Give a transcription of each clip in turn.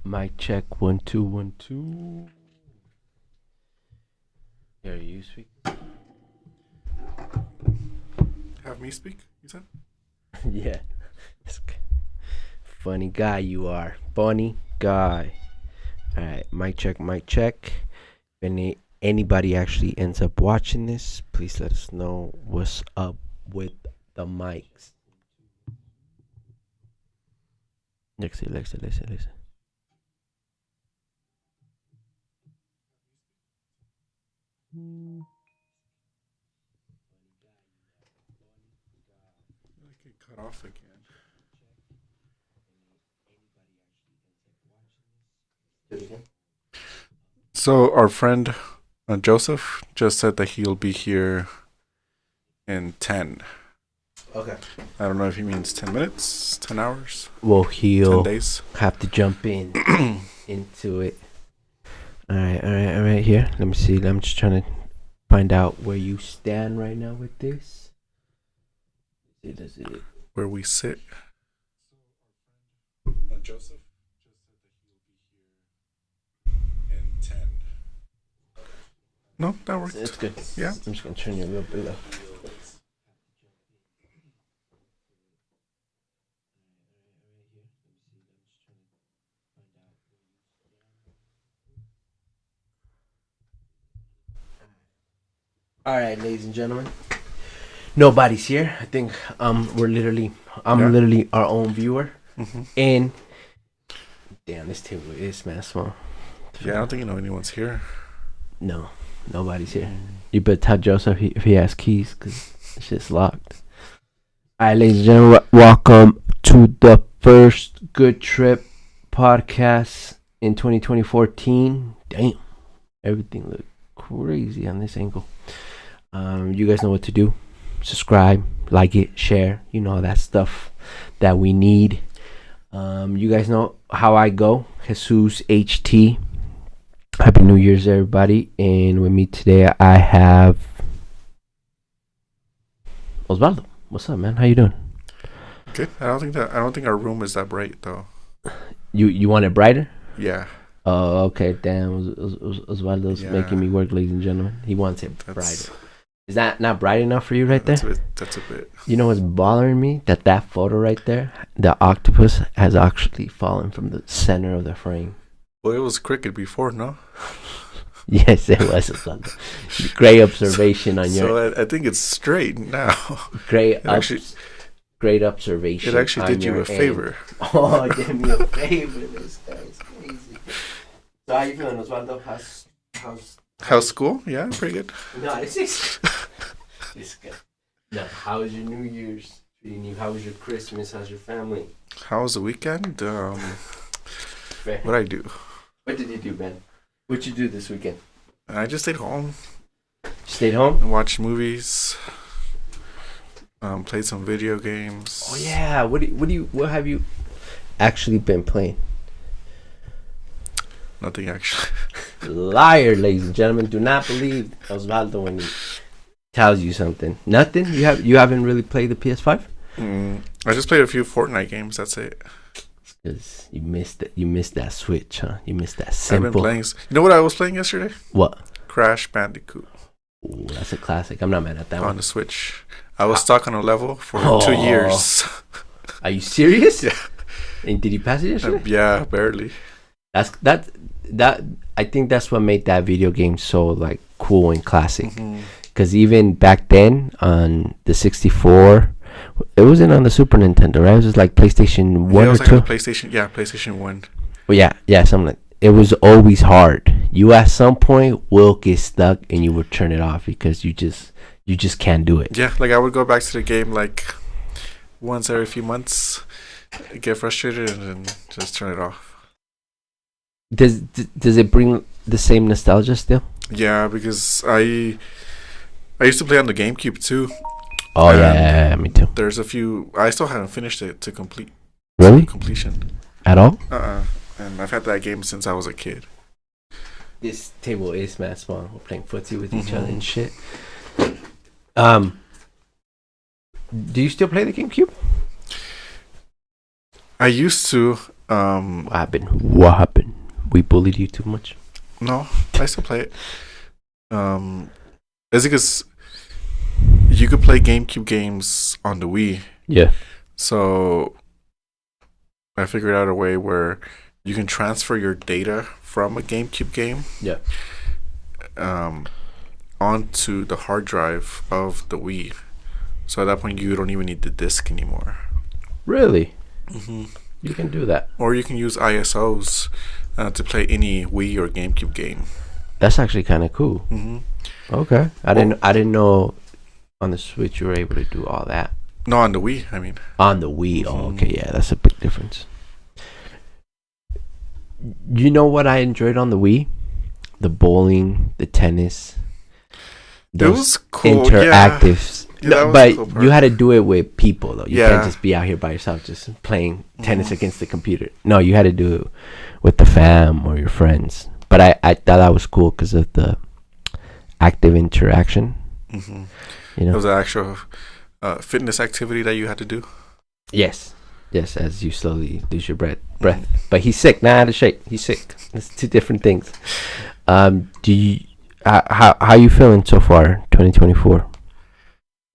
Mic check 1 2 1 2. Here you speak. Have me speak, you said? Yeah. Funny guy you are. Funny guy. Alright, mic check, mic check. If anybody actually ends up watching this, please let us know what's up with the mics. Listen. I get cut off again. So our friend Joseph just said that he'll be here in 10. Okay. I don't know if he means 10 minutes, 10 hours, Well, 10 he'll days. have to jump into it. Alright, here. Let me see. I'm just trying to find out where you stand right now with this. Does it? Where we sit. Joseph in 10. No, that worked. It's good. Yeah. I'm just gonna turn you a little bit low. All right, ladies and gentlemen. Nobody's here. I think I'm literally our own viewer. Mm-hmm. And damn, this table is man small. Yeah, I don't think anyone's here. No, nobody's here. You better tell Joseph if he has keys, because it's just locked. All right, ladies and gentlemen, welcome to the first Good Trip podcast in 2014. Damn, everything looked crazy on this angle. You guys know what to do. Subscribe, like it, share. You know, that stuff that we need. You guys know how I go. Jesus HT. Happy New Year's, everybody. And with me today, I have Osvaldo. What's up, man? How you doing? Good. I don't think our room is that bright though. You want it brighter? Yeah. Oh, okay. Damn, Osvaldo's making me work, ladies and gentlemen. He wants it brighter. Is that not bright enough for you right there? That's a bit. You know what's bothering me? That photo right there, the octopus has actually fallen from the center of the frame. Well, it was crooked before, no? Yes, it was. Great observation on your. So I think it's straight now. Great observation. It actually did you a favor. Oh, it did me a favor. This guy's crazy. So how you feeling, Osvaldo? How's school? Yeah, pretty good. No, this guy. No, how was your New Year's treating you? How was your Christmas? How's your family? How was the weekend? What'd I do? What did you do, man? What'd you do this weekend? I just stayed home. Stayed home? Watched movies. Played some video games. Oh yeah. What have you actually been playing? Nothing actually. Liar, ladies and gentlemen. Do not believe Osvaldo when he tells you something. Nothing? You haven't really played the PS5? I just played a few Fortnite games. That's it. Because you missed it. You missed that Switch, huh? You missed that simple. I've been playing. You know what I was playing yesterday? What? Crash Bandicoot. Ooh, that's a classic. I'm not mad at that one. On the Switch. I was stuck on a level for 2 years. Are you serious? Yeah. And did you pass it yesterday? Yeah, barely. That I think that's what made that video game so like cool and classic. Mm-hmm. Because even back then on the 64, it wasn't on the Super Nintendo, right? It was just like PlayStation 1 or 2. Like PlayStation 1. Well, yeah, something like. It was always hard. You at some point will get stuck and you would turn it off because you just can't do it. Yeah, like I would go back to the game like once every few months, get frustrated and then just turn it off. Does it bring the same nostalgia still? Yeah, because I used to play on the GameCube too. Oh yeah, me too. There's a few. I still haven't finished it to complete. Really? Completion. At all? And I've had that game since I was a kid. This table is mad small. We're playing footsie with each other and shit. Do you still play the GameCube? I used to. What happened? What happened? We bullied you too much? No, I still play it. Is it because you could play GameCube games on the Wii? Yeah. So I figured out a way where you can transfer your data from a GameCube game. Yeah. Onto the hard drive of the Wii. So at that point, you don't even need the disc anymore. Really? Mm-hmm. You can do that. Or you can use ISOs to play any Wii or GameCube game. That's actually kind of cool. Mm-hmm. Okay. I didn't know on the Switch you were able to do all that. No, on the Wii, I mean. On the Wii. Oh, okay. Yeah, that's a big difference. You know what I enjoyed on the Wii? The bowling, the tennis. It was cool. Interactives. Yeah, No, but cool you had to do it with people, though. You can't Yeah. just be out here by yourself just playing tennis against the computer. No, you had to do it with the fam or your friends. But I thought that was cool because of the active interaction. Mm-hmm. You know? It was an actual fitness activity that you had to do. Yes, as you slowly lose your breath. But he's sick. Nah, I had to shake. He's sick. It's two different things. Do you? How you feeling so far? 2024.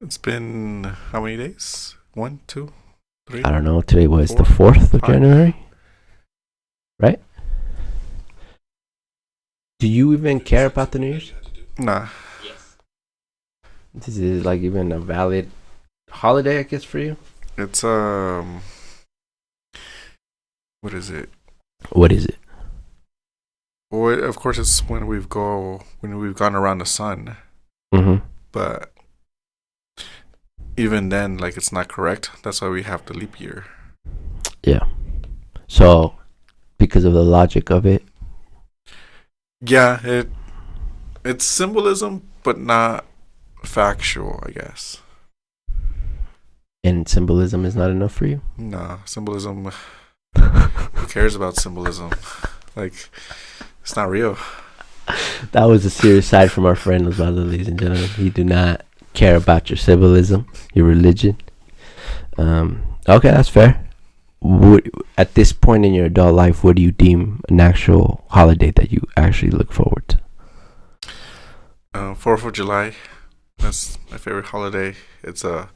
It's been how many days? 1, 2, 3. I don't know. Today was 4, the 4th of 5. January, right? Do you even care about the New Year's? Nah. This is like even a valid holiday, I guess, for you. It's what is it? What is it? Well, of course, it's when we've gone around the sun. Mm-hmm. But even then, like, it's not correct. That's why we have the leap year. Yeah. So, because of the logic of it. Yeah, it's symbolism, but not factual, I guess. And symbolism is not enough for you? Nah, symbolism. Who cares about symbolism? Like, it's not real. That was a serious side from our friend Osvaldo, ladies and gentlemen. He do not care about your symbolism, your religion. Okay, that's fair. At this point in your adult life, what do you deem an actual holiday that you actually look forward to? 4th of July. That's my favorite holiday. It's a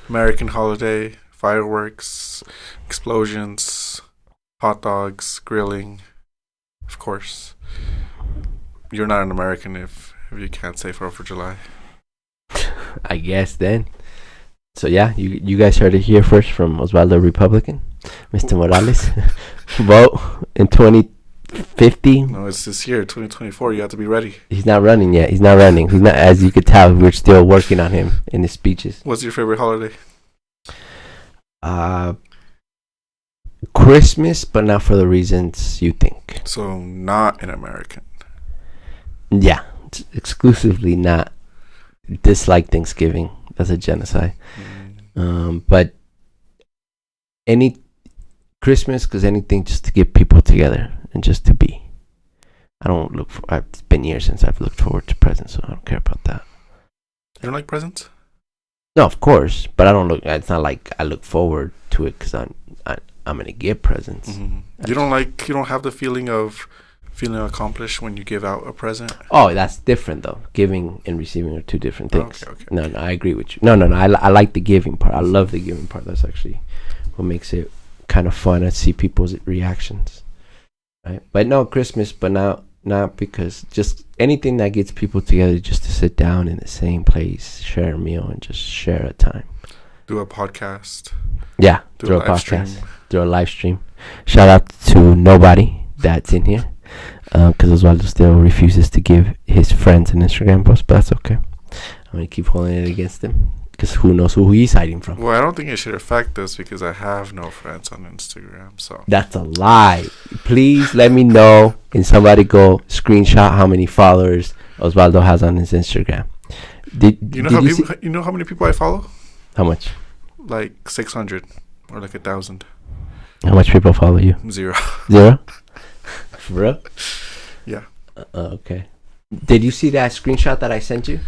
American holiday. Fireworks, explosions, hot dogs, grilling. Of course. You're not an American if you can't say 4th of July. I guess then. So yeah, you guys heard it here first from Osvaldo Republican, Mr. Morales. Vote in 2050. No, it's this year, 2024. You have to be ready. He's not running yet. He's not, as you could tell, we're still working on him in his speeches. What's your favorite holiday? Christmas, but not for the reasons you think. So not an American. Yeah, exclusively not. Dislike Thanksgiving. That's a genocide. But any Christmas, because anything just to get people together and just to be. I don't look for. It's been years since I've looked forward to presents, so I don't care about that. You don't like presents? No, of course, but I don't look. It's not like I look forward to it because I'm gonna get presents. Mm-hmm. You don't have the feeling accomplished when you give out a present? Oh, that's different though. Giving and receiving are two different things. Okay. No, I agree with you. No. I like the giving part. I love the giving part. That's actually what makes it kind of fun to see people's reactions. Right? But no, Christmas, but not because just anything that gets people together just to sit down in the same place, share a meal, and just share a time. Do a podcast. Yeah, Do a podcast. stream. Do a live stream. Shout out to nobody that's in here. Because Osvaldo still refuses to give his friends an Instagram post, but that's okay. I'm going to keep holding it against him. Because who knows who he's hiding from. Well, I don't think it should affect us because I have no friends on Instagram. So That's a lie. Please let me know. And somebody go screenshot how many followers Osvaldo has on his Instagram. You know how many people I follow? How much? Like 600 or like 1,000. How much people follow you? 0. 0? For real? Yeah. Okay. Did you see that screenshot that I sent you?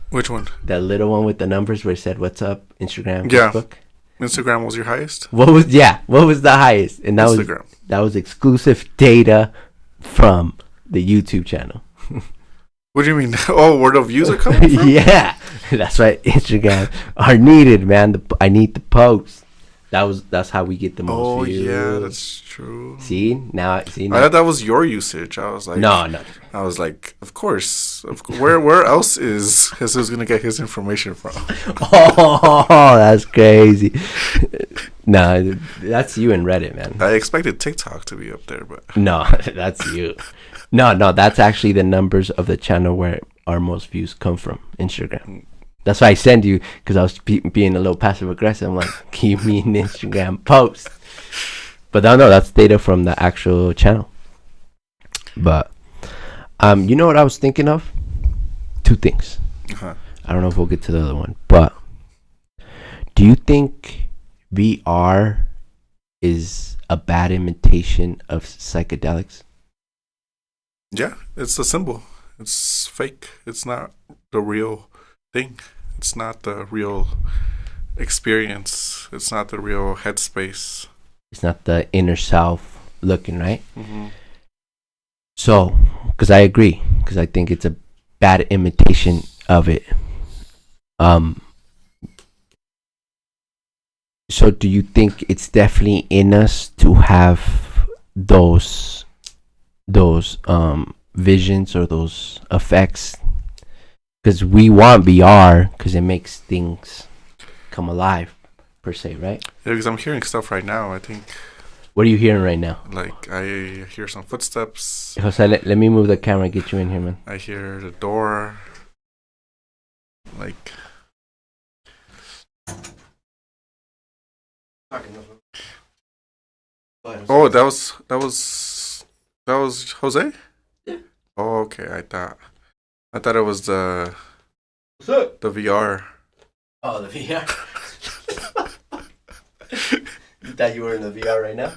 Which one? That little one with the numbers where it said, "What's up?" Instagram, Yeah. Facebook. Instagram was your highest? What was the highest? And that Instagram. was exclusive data from the YouTube channel. What do you mean? Oh, where the views are coming from? Yeah, that's right. Instagram are needed, man. I need the post. That's how we get the most views. Oh yeah, that's true. See now. I thought that was your usage. I was like, no. I was like, of course. Where else is Jesus gonna get his information from? Oh, that's crazy. No, that's you and Reddit, man. I expected TikTok to be up there, but no, that's you. No, that's actually the numbers of the channel where our most views come from. Instagram. That's why I send you, because I was being a little passive aggressive. I'm like, give me an Instagram post. But no, that's data from the actual channel. But you know what I was thinking of? Two things. uh-huh. I don't know if we'll get to the other one, but do you think VR is a bad imitation of psychedelics? Yeah, it's a symbol. It's fake. It's not the real thing. It's not the real experience. It's not the real headspace. It's not the inner self looking, right? Mm-hmm. So, because I agree, because I think it's a bad imitation of it. So do you think it's definitely in us to have those visions or those effects? Because we want VR because it makes things come alive, per se, right? Yeah, because I'm hearing stuff right now. I think. What are you hearing right now? Like, I hear some footsteps. Jose, let me move the camera and get you in here, man. I hear the door. Like. Oh, that was Jose? Yeah. Oh, okay. I thought it was the VR. Oh, the VR. You thought you were in the VR right now?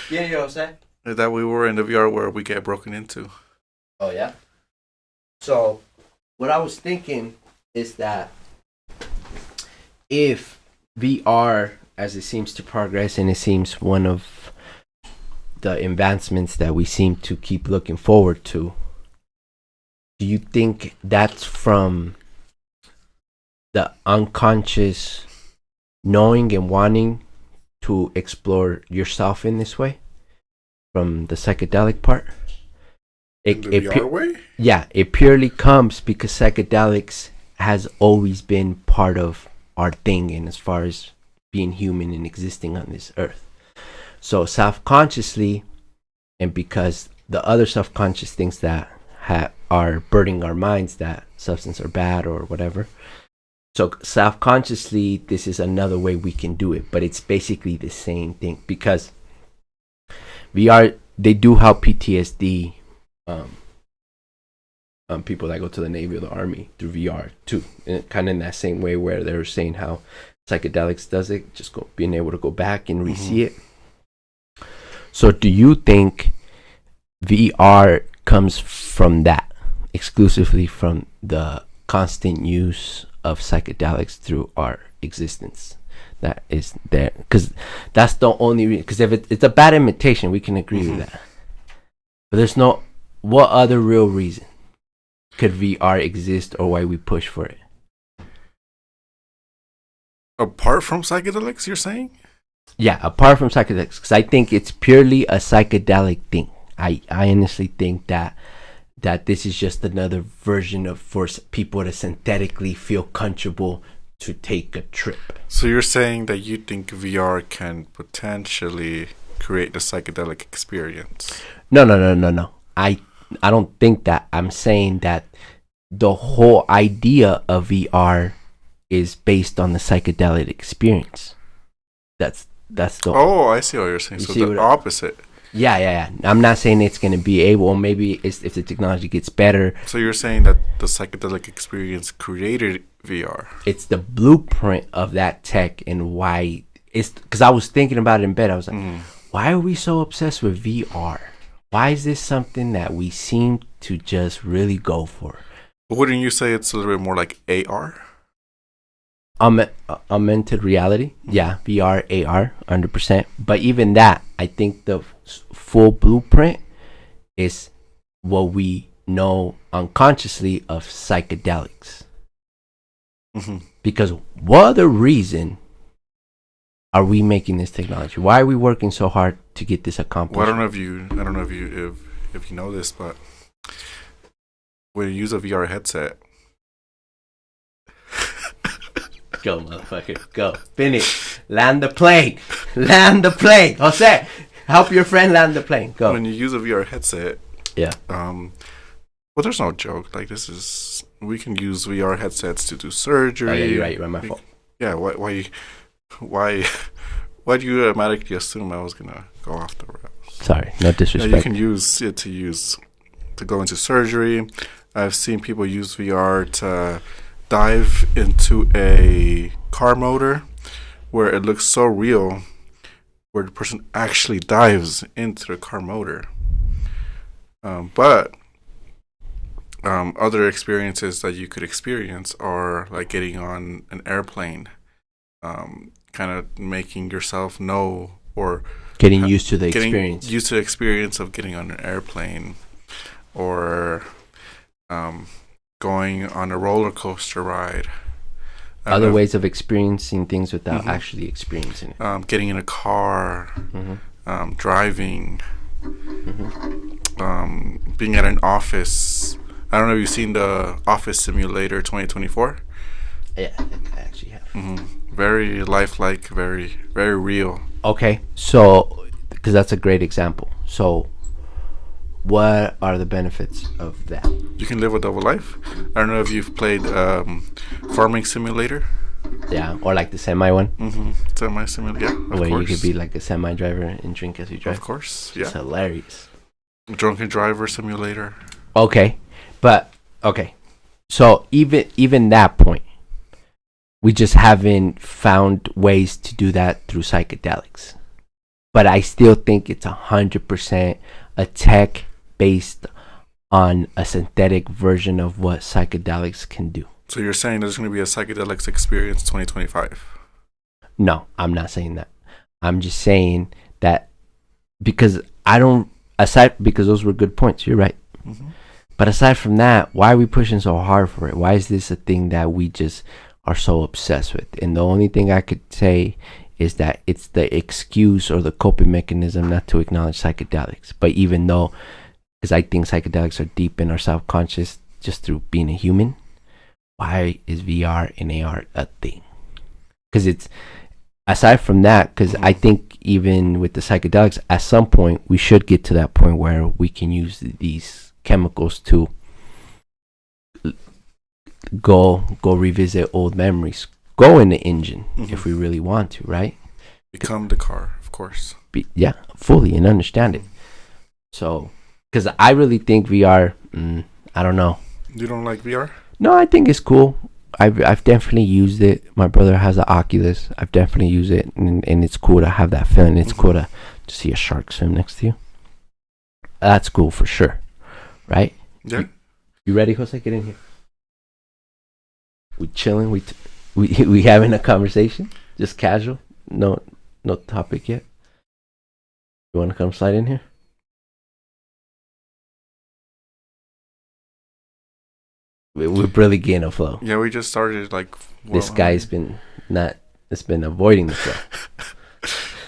Yeah, Jose. That we were in the VR where we get broken into. Oh, yeah? So, what I was thinking is that if VR, as it seems to progress, and it seems one of the advancements that we seem to keep looking forward to, do you think that's from the unconscious knowing and wanting to explore yourself in this way, from the psychedelic part? In the VR way? Yeah, it purely comes because psychedelics has always been part of our thing, and as far as being human and existing on this earth. So self-consciously, and because the other self-conscious things that are burdening our minds, that substances are bad or whatever. So self-consciously, this is another way we can do it, but it's basically the same thing, because VR, they do help PTSD people that go to the Navy or the Army through VR too, kind of in that same way where they were saying how psychedelics does it, just being able to go back and re-see it. So do you think VR comes from that, exclusively from the constant use of psychedelics through our existence? That is there, because that's the only reason. Because if it's a bad imitation, we can agree with that. But there's no, what other real reason could VR exist, or why we push for it? Apart from psychedelics, you're saying? Yeah, apart from psychedelics, because I think it's purely a psychedelic thing. I honestly think that this is just another version of, for people to synthetically feel comfortable to take a trip. So you're saying that you think VR can potentially create the psychedelic experience? No. I don't think that. I'm saying that the whole idea of VR is based on the psychedelic experience. That's the. Oh, I see what you're saying. So the opposite. Yeah. I'm not saying it's going to be able, or maybe if the technology gets better. So you're saying that the psychedelic experience created VR. It's the blueprint of that tech, and why it's, because I was thinking about it in bed. I was like, why are we so obsessed with VR? Why is this something that we seem to just really go for? But wouldn't you say it's a little bit more like AR? Augmented reality, yeah, VR, AR, 100%. But even that, I think the full blueprint is what we know unconsciously of psychedelics. Because what other reason are we making this technology? Why are we working so hard to get this accomplished? Well, I don't know if you know this, but when you use a VR headset, go motherfucker, go finish, land the plane, Jose, help your friend land the plane. Go. When you use a VR headset, yeah. Well, there's no joke. Like we can use VR headsets to do surgery. Oh, yeah, you're right. You're my fault. Yeah. Why do you automatically assume I was gonna go off the rails? Sorry, no disrespect. You can use it to go into surgery. I've seen people use VR to dive into a car motor where it looks so real, where the person actually dives into the car motor. But other experiences that you could experience are like getting on an airplane, kind of making yourself know, or getting used to the experience. Used to the experience of getting on an airplane, or going on a roller coaster ride. Other ways of experiencing things without actually experiencing it. Getting in a car, driving, being at an office. I don't know if you've seen the Office Simulator 2024. Yeah, I actually have. Very lifelike, very, very real. Okay, so, because that's a great example. So, what are the benefits of that? You can live a double life. I don't know if you've played Farming Simulator. Yeah, or like the semi one. Semi simulator, yeah. Where you could be like a semi driver and drink as you drive. Of course, yeah. It's hilarious. Drunken Driver Simulator. Okay, but okay, so even that point, we just haven't found ways to do that through psychedelics. But I still think it's 100% a tech based on a synthetic version of what psychedelics can do. So you're saying there's going to be a psychedelics experience 2025? No, I'm not saying that. I'm just saying that because because those were good points. You're right. But aside from that, why are we pushing so hard for it? Why is this a thing that we just are so obsessed with? And the only thing I could say is that it's the excuse or the coping mechanism not to acknowledge psychedelics. But even though, because I think psychedelics are deep in our subconscious just through being a human, why is VR and AR a thing? Because it's, aside from that, because I think even with the psychedelics, at some point, we should get to that point where we can use these chemicals to go revisit old memories, go in the engine if we really want to, right? Become the car, of course. Yeah, fully, and understand it. So, because I really think VR, I don't know. You don't like VR? No, I think it's cool. I've definitely used it. My brother has an Oculus. I've definitely used it, and it's cool to have that feeling. It's cool to see a shark swim next to you. That's cool for sure, right? Yeah. You ready, Jose? Get in here. We chilling. We having a conversation, just casual. No topic yet. You want to come slide in here? We're really getting a flow. Yeah, we just started like. This guy's been avoiding the flow.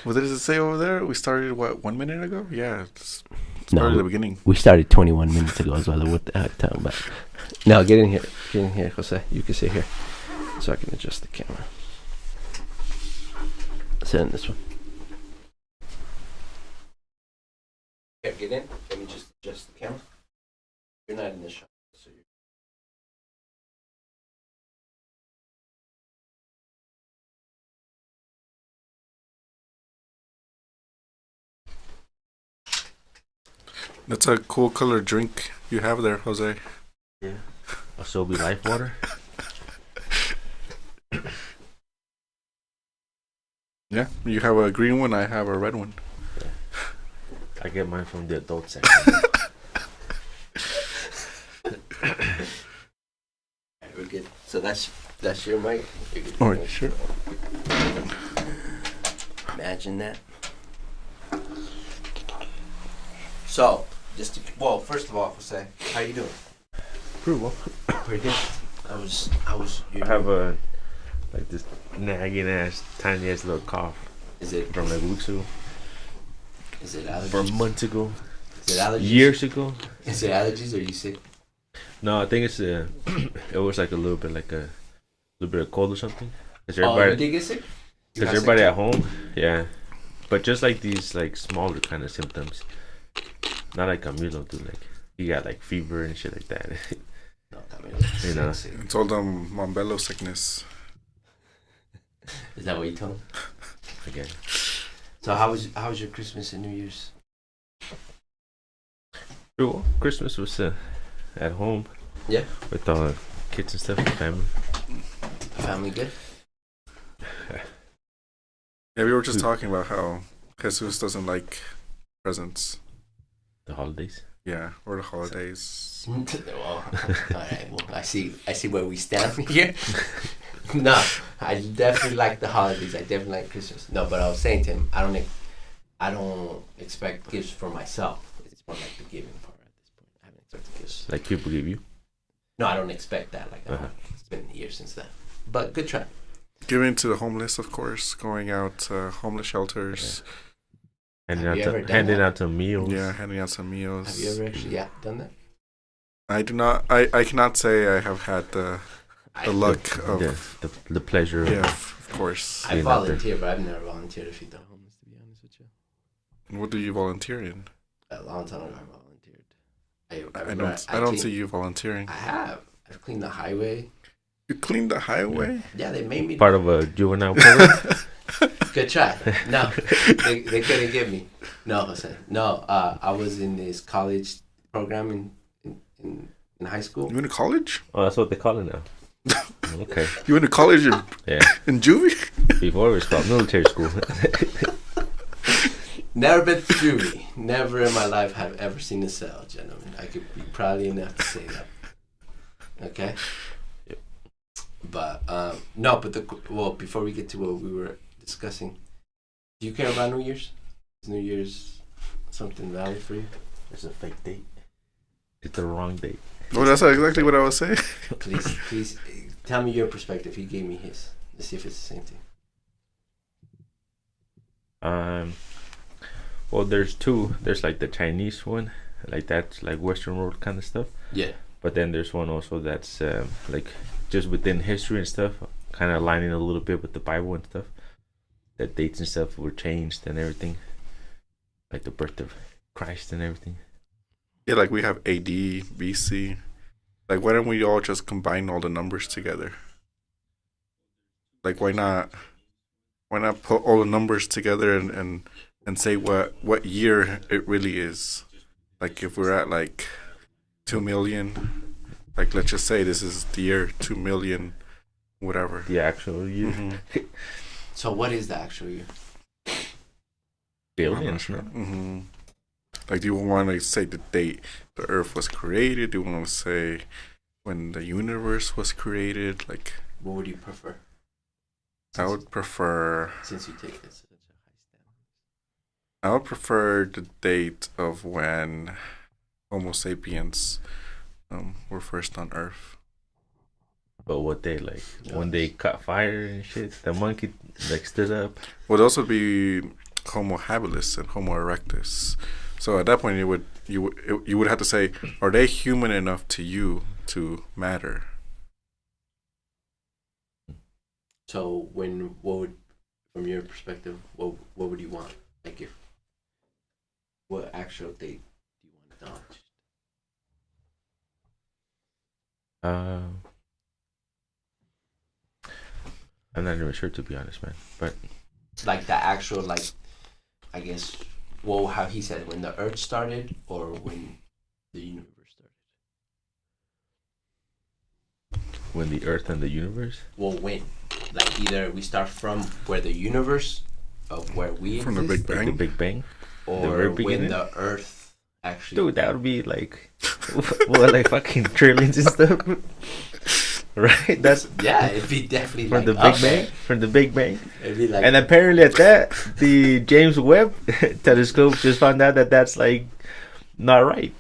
What does it say over there? We started 1 minute ago? Yeah, it's started at the beginning. We started 21 minutes ago as well. What the heck, talking about? No, get in here, Jose. You can sit here, so I can adjust the camera. Sit in this one. Okay, get in. Let me just adjust the camera. You're not in this shot, so you're. That's a cool color drink you have there, Jose. Yeah. Asobi Life Water. Yeah, you have a green one, I have a red one. Yeah. I get mine from the adult section. We're good. So that's That's your mic. Oh, sure. Imagine that. So, first of all, Jose, how you doing? Pretty well. Pretty good. I was. I have a this nagging ass, tiny ass little cough. Is it from like weeks ago? Is it allergies? From months ago. Is it allergies? Years ago. Is it allergies? Or are you sick? No, I think it's it was like a little bit of cold or something. Cause You everybody, did get sick? because everybody at home, yeah. But just like these like smaller kind of symptoms, not like Camilo, dude. Like he got like fever and shit like that. No, Camilo. You know. It's all the Mombello sickness. Is that what you told him? Again. So how was your Christmas and New Year's? Well, Christmas was at home. Yeah. With all the kids and stuff, the family. Family good? Yeah, we were just talking about how Jesus doesn't like presents. The holidays. Yeah, or the holidays. Well, all right. Well, I see where we stand here. No, I definitely like the holidays. I definitely like Christmas. No, but I was saying to him, I don't expect gifts for myself. It's more like the giving part at this point. I haven't expected gifts. Like people give you. No, I don't expect that. Like it's been years since that. But good try. Giving to the homeless, of course. Going out to homeless shelters. Handing out some meals. Yeah, handing out some meals. Have you ever actually done that? I do not. I cannot say I have had the luck of the pleasure. Yeah, of course. I volunteer, but I've never volunteered to feed the homeless. To be honest with you. What do you volunteer in? A long time ago, I volunteered. I don't see you volunteering. I have. I've cleaned the highway. You cleaned the highway? Yeah, they made me part of a juvenile program. Good try. No, they couldn't get me. No, Jose. No, I was in this college program in high school. You went to college? Oh, that's what they call it now. Okay. You went to college in in juvie? Before it was called military school. Never been to juvie. Never in my life have ever seen a cell, gentlemen. I could be proudly enough to say that. Okay. Yep. But no, but before we get to what we were discussing, do you care about New Year's? Is New Year's something valid for you? It's a fake date. It's the wrong date. Well, that's exactly what I was saying. Please, tell me your perspective. He gave me his. Let's see if it's the same thing. Well, there's two. There's like the Chinese one, like that's like Western world kind of stuff. Yeah. But then there's one also that's like just within history and stuff, kind of aligning a little bit with the Bible and stuff. That dates and stuff were changed and everything, like the birth of Christ and everything. Yeah, like we have AD, BC. Like, why don't we all just combine all the numbers together? Like, why not put all the numbers together and say what year it really is? Like, if we're at like 2 million, like let's just say this is the year 2 million, whatever. The actual year. Mm-hmm. So what is the actual year? Billions. Sure. Mm-hmm. Like, do you want to say the date the Earth was created? Do you want to say when the universe was created? Like, what would you prefer? I would prefer. Since you take this such a high stand. I would prefer the date of when Homo sapiens were first on Earth. But what day? Like when they caught fire and shit, the monkey like stood up. Would also be Homo habilis and Homo erectus. So at that point, you would have to say, are they human enough to you to matter? So from your perspective, what would you want? Like what actual date do you want acknowledged? I'm not even sure, to be honest, man. But like the actual, like, I guess, well, how he said, when the Earth started or when the universe started? When the Earth and the universe? Well, when? Like, either we start from where the universe, of where we from exist, the Big Bang? Like the Big Bang? or when the Earth actually... Dude, that would be like, like fucking trillions and stuff. right? That's Yeah, it'd be definitely from like the up Big there. Bang. From the Big Bang. It'd be like And apparently, at that, the James Webb telescope just found out that that's like not right.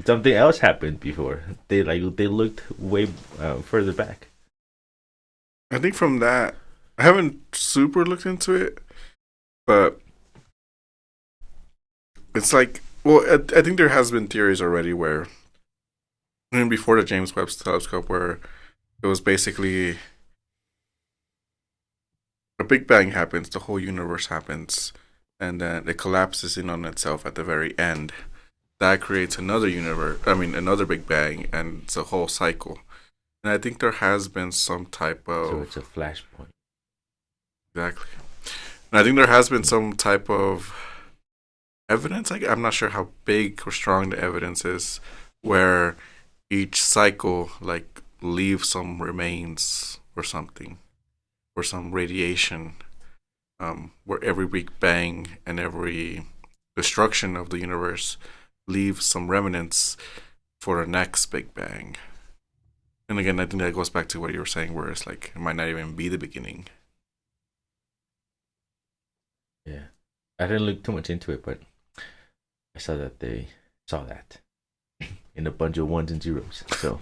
Something else happened before. They looked way further back. I think from that, I haven't super looked into it, but it's like, well, I think there has been theories already where, even before the James Webb telescope, where it was basically a Big Bang happens, the whole universe happens, and then it collapses in on itself at the very end. That creates another universe. I mean, another Big Bang, and it's a whole cycle. And I think there has been some type of So it's a flashpoint. exactly. And I think there has been some type of evidence. I'm not sure how big or strong the evidence is, where each cycle like leaves some remains or something, or some radiation, where every Big Bang and every destruction of the universe leaves some remnants for the next Big Bang. And again, I think that goes back to what you were saying, where it's like it might not even be the beginning. Yeah, I didn't look too much into it, but I saw that they saw that in a bunch of ones and zeros. So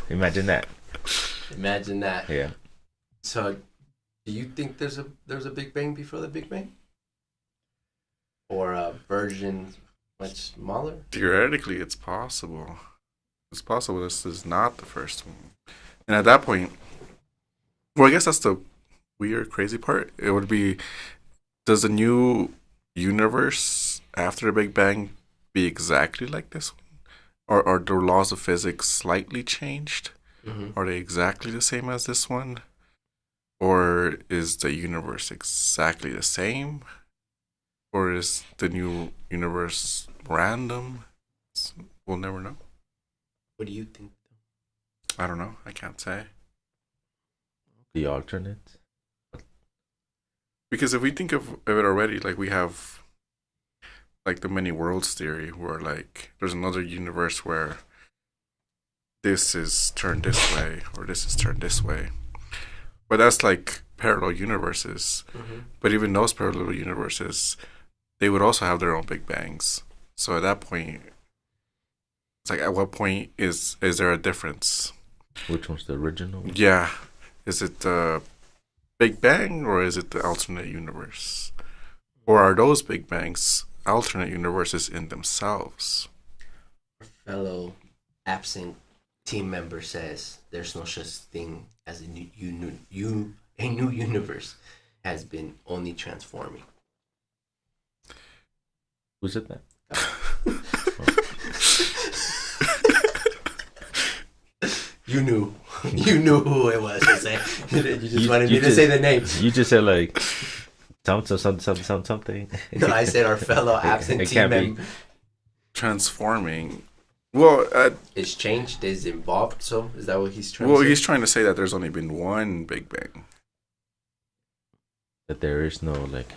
imagine that. imagine that. Yeah. So, do you think there's a Big Bang before the Big Bang, or a version much smaller? Theoretically, it's possible. It's possible this is not the first one. And at that point, well, I guess that's the weird, crazy part. It would be, does the new universe after the Big Bang be exactly like this one? Or are the laws of physics slightly changed? Mm-hmm. Are they exactly the same as this one? Or is the universe exactly the same? Or is the new universe random? We'll never know. What do you think? I don't know. I can't say. The alternate. Because if we think of it already, like we have like the many worlds theory, where like there's another universe where this is turned this way or this is turned this way. But that's like parallel universes. Mm-hmm. But even those parallel universes, they would also have their own Big Bangs. So at that point, it's like, at what point is there a difference? Which one's the original? Yeah. Is it the Big Bang or is it the alternate universe? Or are those Big Bangs alternate universes in themselves? Our fellow absent team member says there's no such thing as a new universe, has been only transforming. Who said that? You knew who it was. You just wanted me to say the name. You just said like something. No, I said our fellow absent It team can't be. member. Transforming. Well, It's changed, is involved, so is that what he's trying well, to say? he's trying to say that there's only been one Big Bang. That there is no like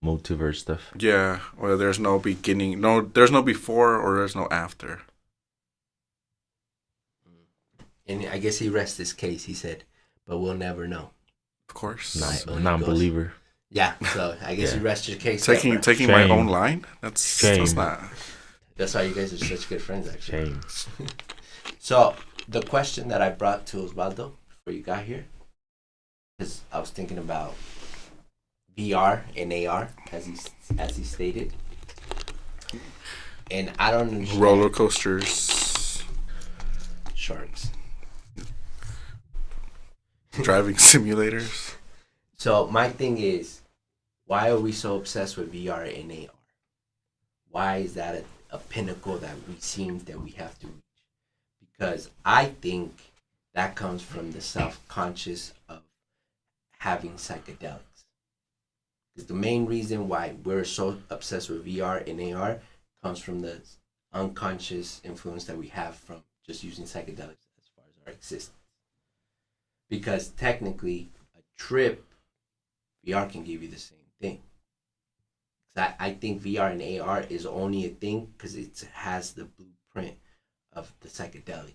multiverse stuff. Yeah, or there's no beginning. No, there's no before or there's no after. And I guess he rests his case, he said, but we'll never know. Of course. Non-believer. Yeah, so I guess Yeah. you rest your case. Taking there, bro. my Shame. own line. That's Shame. not. That's why you guys are such good friends, actually. Shame. So the question that I brought to Osvaldo before you got here is, I was thinking about VR and AR, as he stated, and I don't understand Roller coasters, sharks. driving simulators. So my thing is, why are we so obsessed with VR and AR? Why is that a pinnacle that we have to reach? Because I think that comes from the self-conscious of having psychedelics. Because the main reason why we're so obsessed with VR and AR comes from the unconscious influence that we have from just using psychedelics as far as our existence. Because technically, a trip, VR can give you the same thing. I think VR and AR is only a thing because it has the blueprint of the psychedelic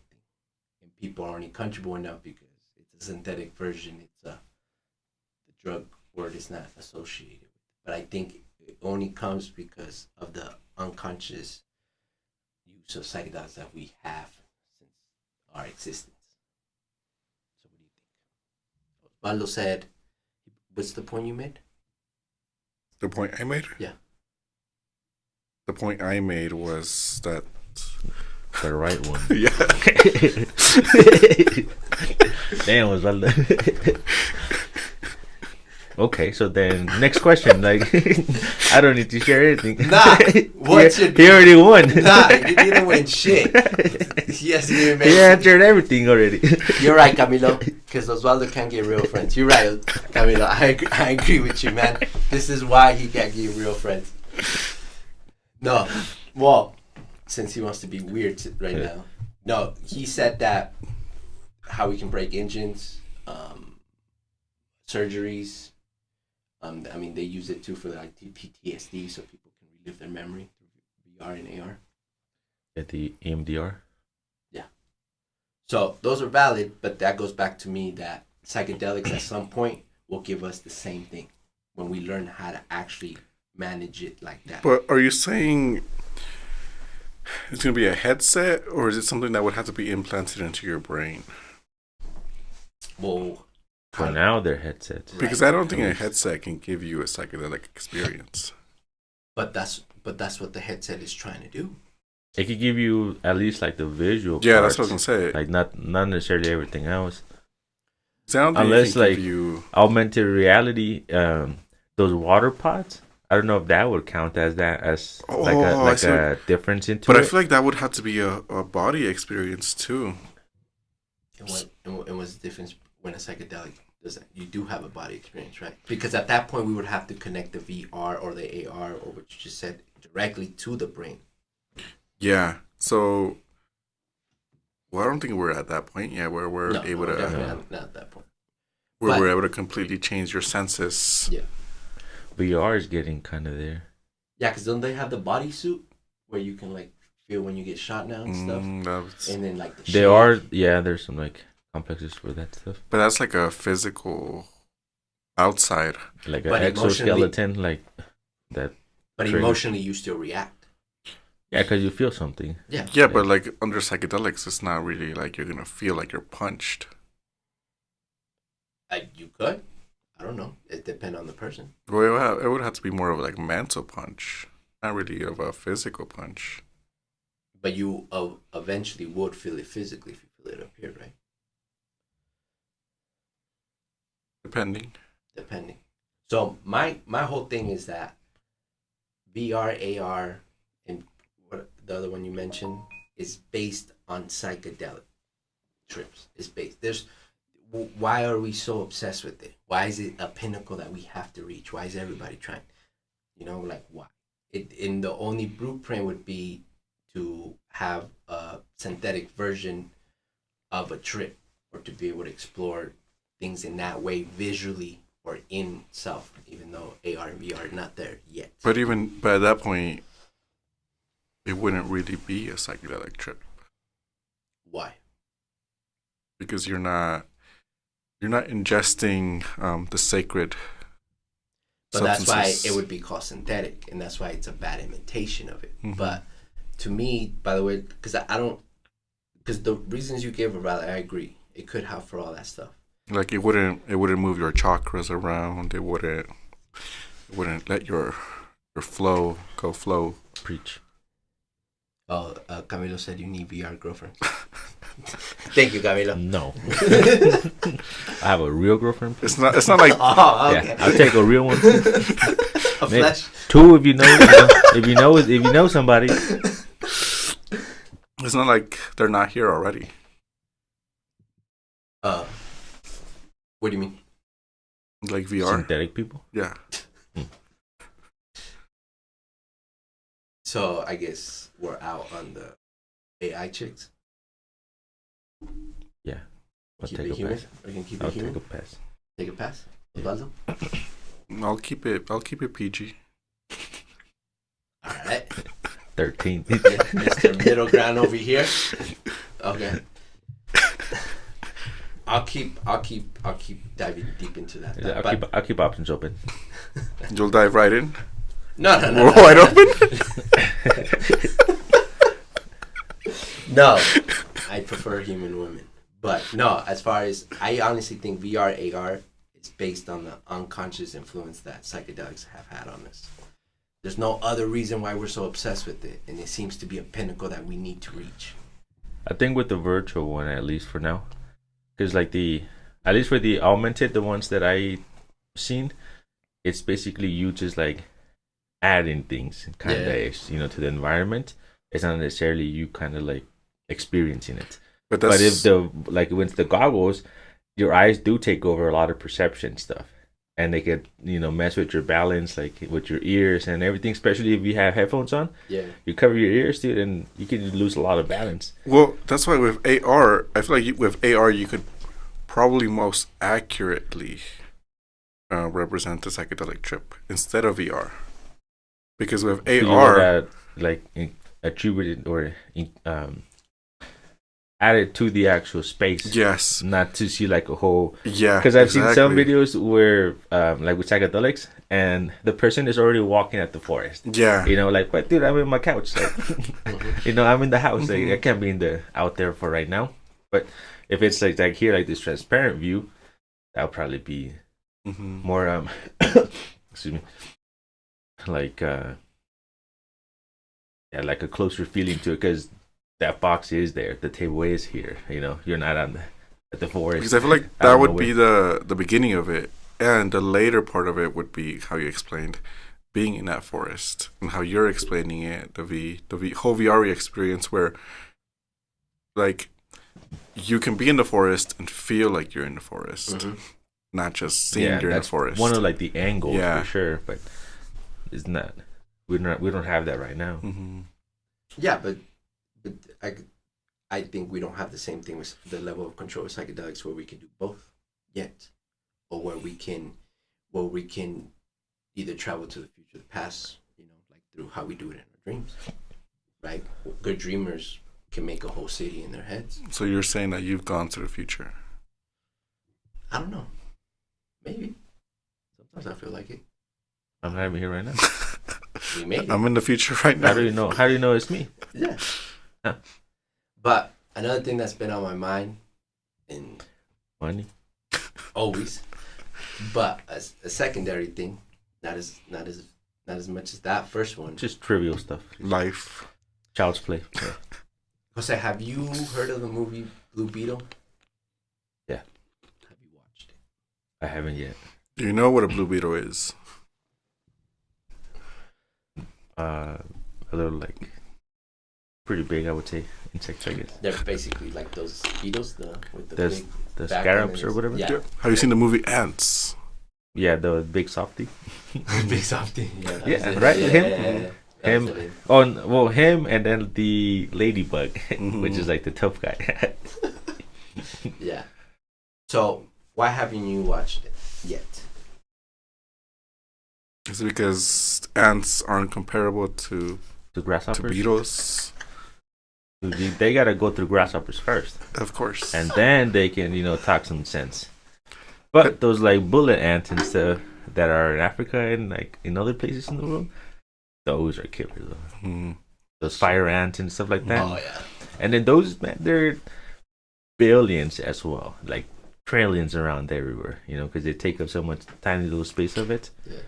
thing. and people are only comfortable enough because it's a synthetic version. The drug word is not associated with it. But I think it only comes because of the unconscious use of psychedelics that we have since our existence. So what do you think? Osvaldo said, what's the point you made? The point I made? Yeah. The point I made was that. The right one. Yeah. Damn, Osvaldo. Okay, so then next question. Like, I don't need to share anything. Nah, what's your? He already won. Nah, you didn't win shit. Yes, you didn't. He answered everything already. You're right, Camilo. Because Osvaldo can't get real friends. You're right, Camilo. I agree with you, man. This is why he can't get real friends. No, well, since he wants to be weird right now. No, he said that how we can break engines, surgeries. I mean, they use it too for like PTSD, so people can relive their memory through VR and AR. At the EMDR. Yeah. So those are valid, but that goes back to me that psychedelics at some point will give us the same thing when we learn how to actually manage it like that. But are you saying it's going to be a headset, or is it something that would have to be implanted into your brain? Well, For now, they're headsets. Because I don't think a headset can give you a psychedelic experience. But that's what the headset is trying to do. It could give you at least like the visual. Yeah, parts, that's what I was gonna say. Like not necessarily everything else. I don't think Unless it can like give you... augmented reality, those water pods. I don't know if that would count as that as a difference into But it. I feel like that would have to be a body experience too. And what's the difference when a psychedelic does that? You do have a body experience, right? Because at that point we would have to connect the VR or the AR or what you just said directly to the brain. Yeah. So, well, I don't think we're at that point yet where we're able to. Definitely not at that point. Where we're able to completely change your senses. Yeah. VR is getting kind of there. Yeah, because don't they have the bodysuit where you can like feel when you get shot now and stuff? And then like there's some like complexes for that stuff. But that's like a physical outside. Like an exoskeleton, like that. But emotionally, you still react. Yeah, because you feel something. Yeah. Yeah, but like under psychedelics, it's not really like you're going to feel like you're punched. You could. I don't know. It depends on the person. Well, it would have to be more of like a mental punch, not really of a physical punch. But you eventually would feel it physically if you feel it up here, right? Depending. So my whole thing is that VR, AR, and what the other one you mentioned is based on psychedelic trips. It's based. Why are we so obsessed with it? Why is it a pinnacle that we have to reach? Why is everybody trying? You know, like why? In the only blueprint would be to have a synthetic version of a trip, or to be able to explore things in that way visually or in self, even though AR and VR are not there yet. But at that point, it wouldn't really be a psychedelic trip. Why? Because you're not ingesting the sacred But substances. that's why it would be called synthetic, and that's why it's a bad imitation of it. Mm-hmm. But to me, by the way, because the reasons you gave about it, I agree. It could help for all that stuff. Like it wouldn't move your chakras around. It wouldn't let your flow go flow. Preach. Oh, Camilo said you need VR girlfriend. Thank you, Camilo. No. I have a real girlfriend. It's not like oh, okay. Yeah, I'll take a real one. A flesh. 2 if you know somebody. It's not like they're not here already. What do you mean? Like VR? Synthetic people? Yeah. So I guess we're out on the AI chicks. Yeah. I'll Keep take it a human? pass. Or you can keep I'll it human? take a pass. Take a pass? Osvaldo? I'll keep it PG. Alright. 13. Mr. Middle Ground over here. Okay. I'll keep diving deep into that. Yeah, But I'll keep options open. You'll dive right in. no. Wide open. No, I prefer human women. But no, as far as I honestly think VR AR is based on the unconscious influence that psychedelics have had on us. There's no other reason why we're so obsessed with it, and it seems to be a pinnacle that we need to reach. I think with the virtual one, at least for now, because like at least for the augmented, the ones that I seen, it's basically you just like adding things kind of, to the environment. It's not necessarily you kind of like experiencing it. But if with the goggles, your eyes do take over a lot of perception stuff, and they could mess with your balance, like with your ears and everything. Especially if you have headphones on, you cover your ears, dude, and you can lose a lot of balance. Well, that's why with AR, I feel like with AR you could probably most accurately represent the psychedelic trip instead of VR, because with AR, attributed or added to the actual space. Yes. Not to see like a whole. Yeah. Because I've seen some videos where, like with psychedelics, and the person is already walking at the forest. Yeah. Like, but dude, I'm in my couch. Like, I'm in the house. Like, I can't be out there for right now. But if it's like here, like this transparent view, that'll probably be more excuse me, like like a closer feeling to it, because that box is there, the table is here. You're not at the forest. Because I feel like that would be the beginning of it, and the later part of it would be how you explained being in that forest and how you're explaining it. The whole VR experience where, like, you can be in the forest and feel like you're in the forest, not just seeing you're in the forest. One of like the angles for sure, but it's not. We don't have that right now. Yeah, but I think we don't have the same thing with the level of control of psychedelics where we can do both yet, or where we can either travel to the future, the past, like through how we do it in our dreams. Right? Good dreamers can make a whole city in their heads. So you're saying that you've gone to the future? I don't know. Maybe. Sometimes I feel like it. I'm not even here right now. We made it. I'm in the future right now. How do you know it's me? Yeah. Huh. But another thing that's been on my mind, and money, always, but a secondary thing, not as much as that first one. Just trivial stuff. Life. Child's play. Yeah. Jose, have you heard of the movie Blue Beetle? Yeah. Have you watched it? I haven't yet. Do you know what a blue beetle is? A little like pretty big, I would say, insects, I guess. They're basically like those beetles, with the big the scarabs or whatever. Yeah. Have you seen the movie Ants? Yeah, the big softy. Big softy. Yeah, right. Yeah. Him. Him, and then the ladybug, which is like the tough guy. Yeah. So why haven't you watched it yet? It's because ants aren't comparable to grasshoppers. To beetles. They gotta go through grasshoppers first, of course, and then they can talk some sense. But those like bullet ants and stuff that are in Africa and like in other places in the world, those are killers though. Those fire ants and stuff like that. Oh yeah. And then those, man, they're billions as well, like trillions around everywhere. Because they take up so much tiny little space of it. Yeah.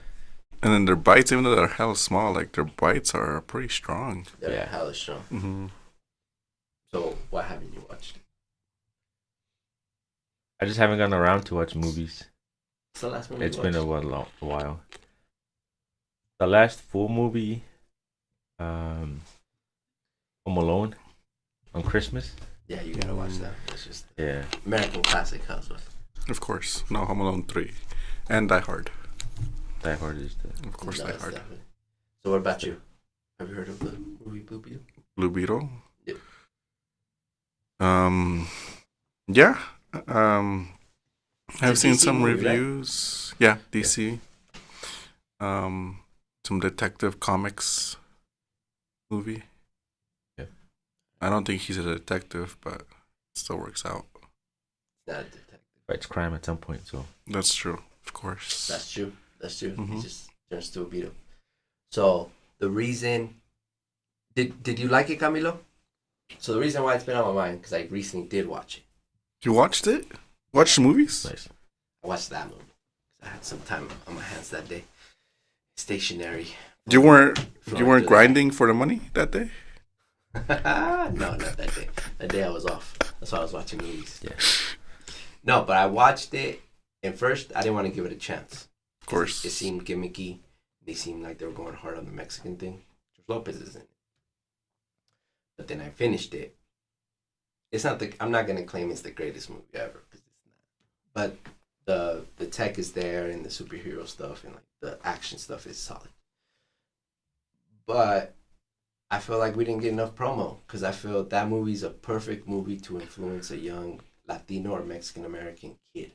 And then their bites, even though they're hella small, like their bites are pretty strong. They're hella strong. So why haven't you watched it? I just haven't gotten around to watch movies. What's the last movie? It's been a while. The last full movie, Home Alone, on Christmas. Yeah, you gotta watch that. It's just American classic husband. Of course, no, Home Alone 3, and Die Hard. Die Hard is of course, Die Hard. Definitely. So what about you? Have you heard of the movie Blue Beetle? Blue Beetle? Yep. Yeah. I've seen DC some movie, reviews. Right? Yeah, DC. Some Detective Comics movie. Yeah. I don't think he's a detective, but it still works out. Not a detective. fights crime at some point. So That's true. Of course. That's true. That's true. He Mhm. just turns to a beetle. So the reason did you like it, Camilo? So the reason why it's been on my mind because I recently did watch it. You watched it? Watched the movies? nice. I watched that movie. I had some time on my hands that day. Stationary. You weren't For you weren't the- grinding for the money that day? No, not that day. That day I was off. That's why I was watching movies. Yeah. No, but I watched it, and first I didn't want to give it a chance. Of course. It seemed gimmicky. They seemed like they were going hard on the Mexican thing. George Lopez is in it. But then I finished it. It's not I'm not gonna claim it's the greatest movie ever because it's not. But the tech is there and the superhero stuff and like the action stuff is solid. But I feel like we didn't get enough promo because I feel that movie's a perfect movie to influence a young Latino or Mexican American kid.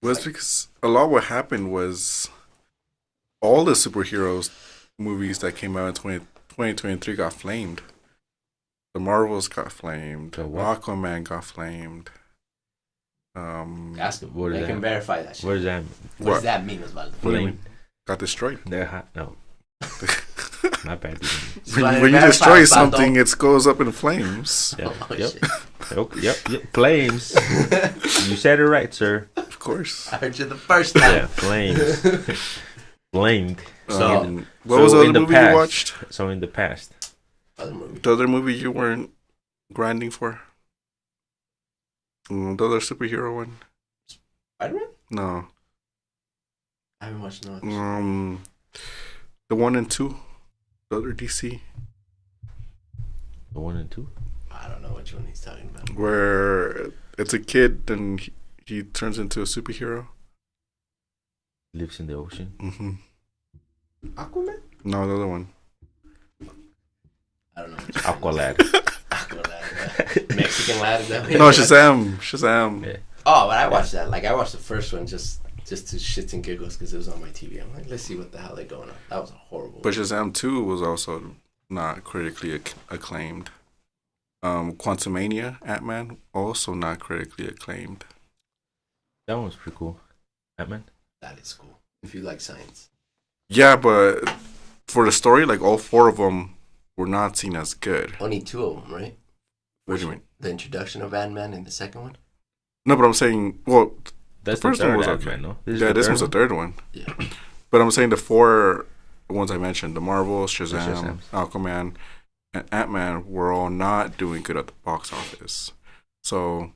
Well, it's because a lot of what happened was all the superheroes movies that came out in 2023 got flamed. The Marvels got flamed. The what? Aquaman got flamed. Ask them. What is They that? can verify that shit. What does that mean? What does that mean, Osvaldo? What do you Flame. mean? Got destroyed. They're hot. No, my bad. Just When, wanted to when you verify, destroy Osvaldo. something, it goes up in flames. Yeah. Oh, Yep. shit. Okay, yep. Flames. You said it right, sir. Of course. I heard you the first time. Yeah, flames. Flamed. So- What was the in other movie past, you watched? So in the past, Other movie. The other movie you weren't grinding for? The other superhero one? Spider-Man? No. I haven't watched no. The 1 and 2. The other DC. the 1 and 2. I don't know which one he's talking about. Where it's a kid and he turns into a superhero. Lives in the ocean. Mm-hmm. Aquaman? No, the other one. I don't know. Aqualad. Aqualad. Mexican lad. Is that what No, it is? Shazam. Yeah. Oh, but I watched that. Like, I watched the first one just to shits and giggles because it was on my TV. I'm like, let's see what the hell they're going on. That was a horrible. But Shazam 2 was also not critically acclaimed. Quantumania, Ant-Man, also not critically acclaimed. That one was pretty cool. Ant-Man. That is cool. If you like science. Yeah, but for the story, like all 4 of them were not seen as good. Only 2 of them, right? What do you mean? The introduction of Ant-Man and the second one? No, but I'm saying, well, That's the first the third one was Ant-Man, okay. no? This was the third one. Yeah. But I'm saying the 4 ones I mentioned, the Marvels, Shazam, Shazam. Aquaman, and Ant-Man were all not doing good at the box office. So,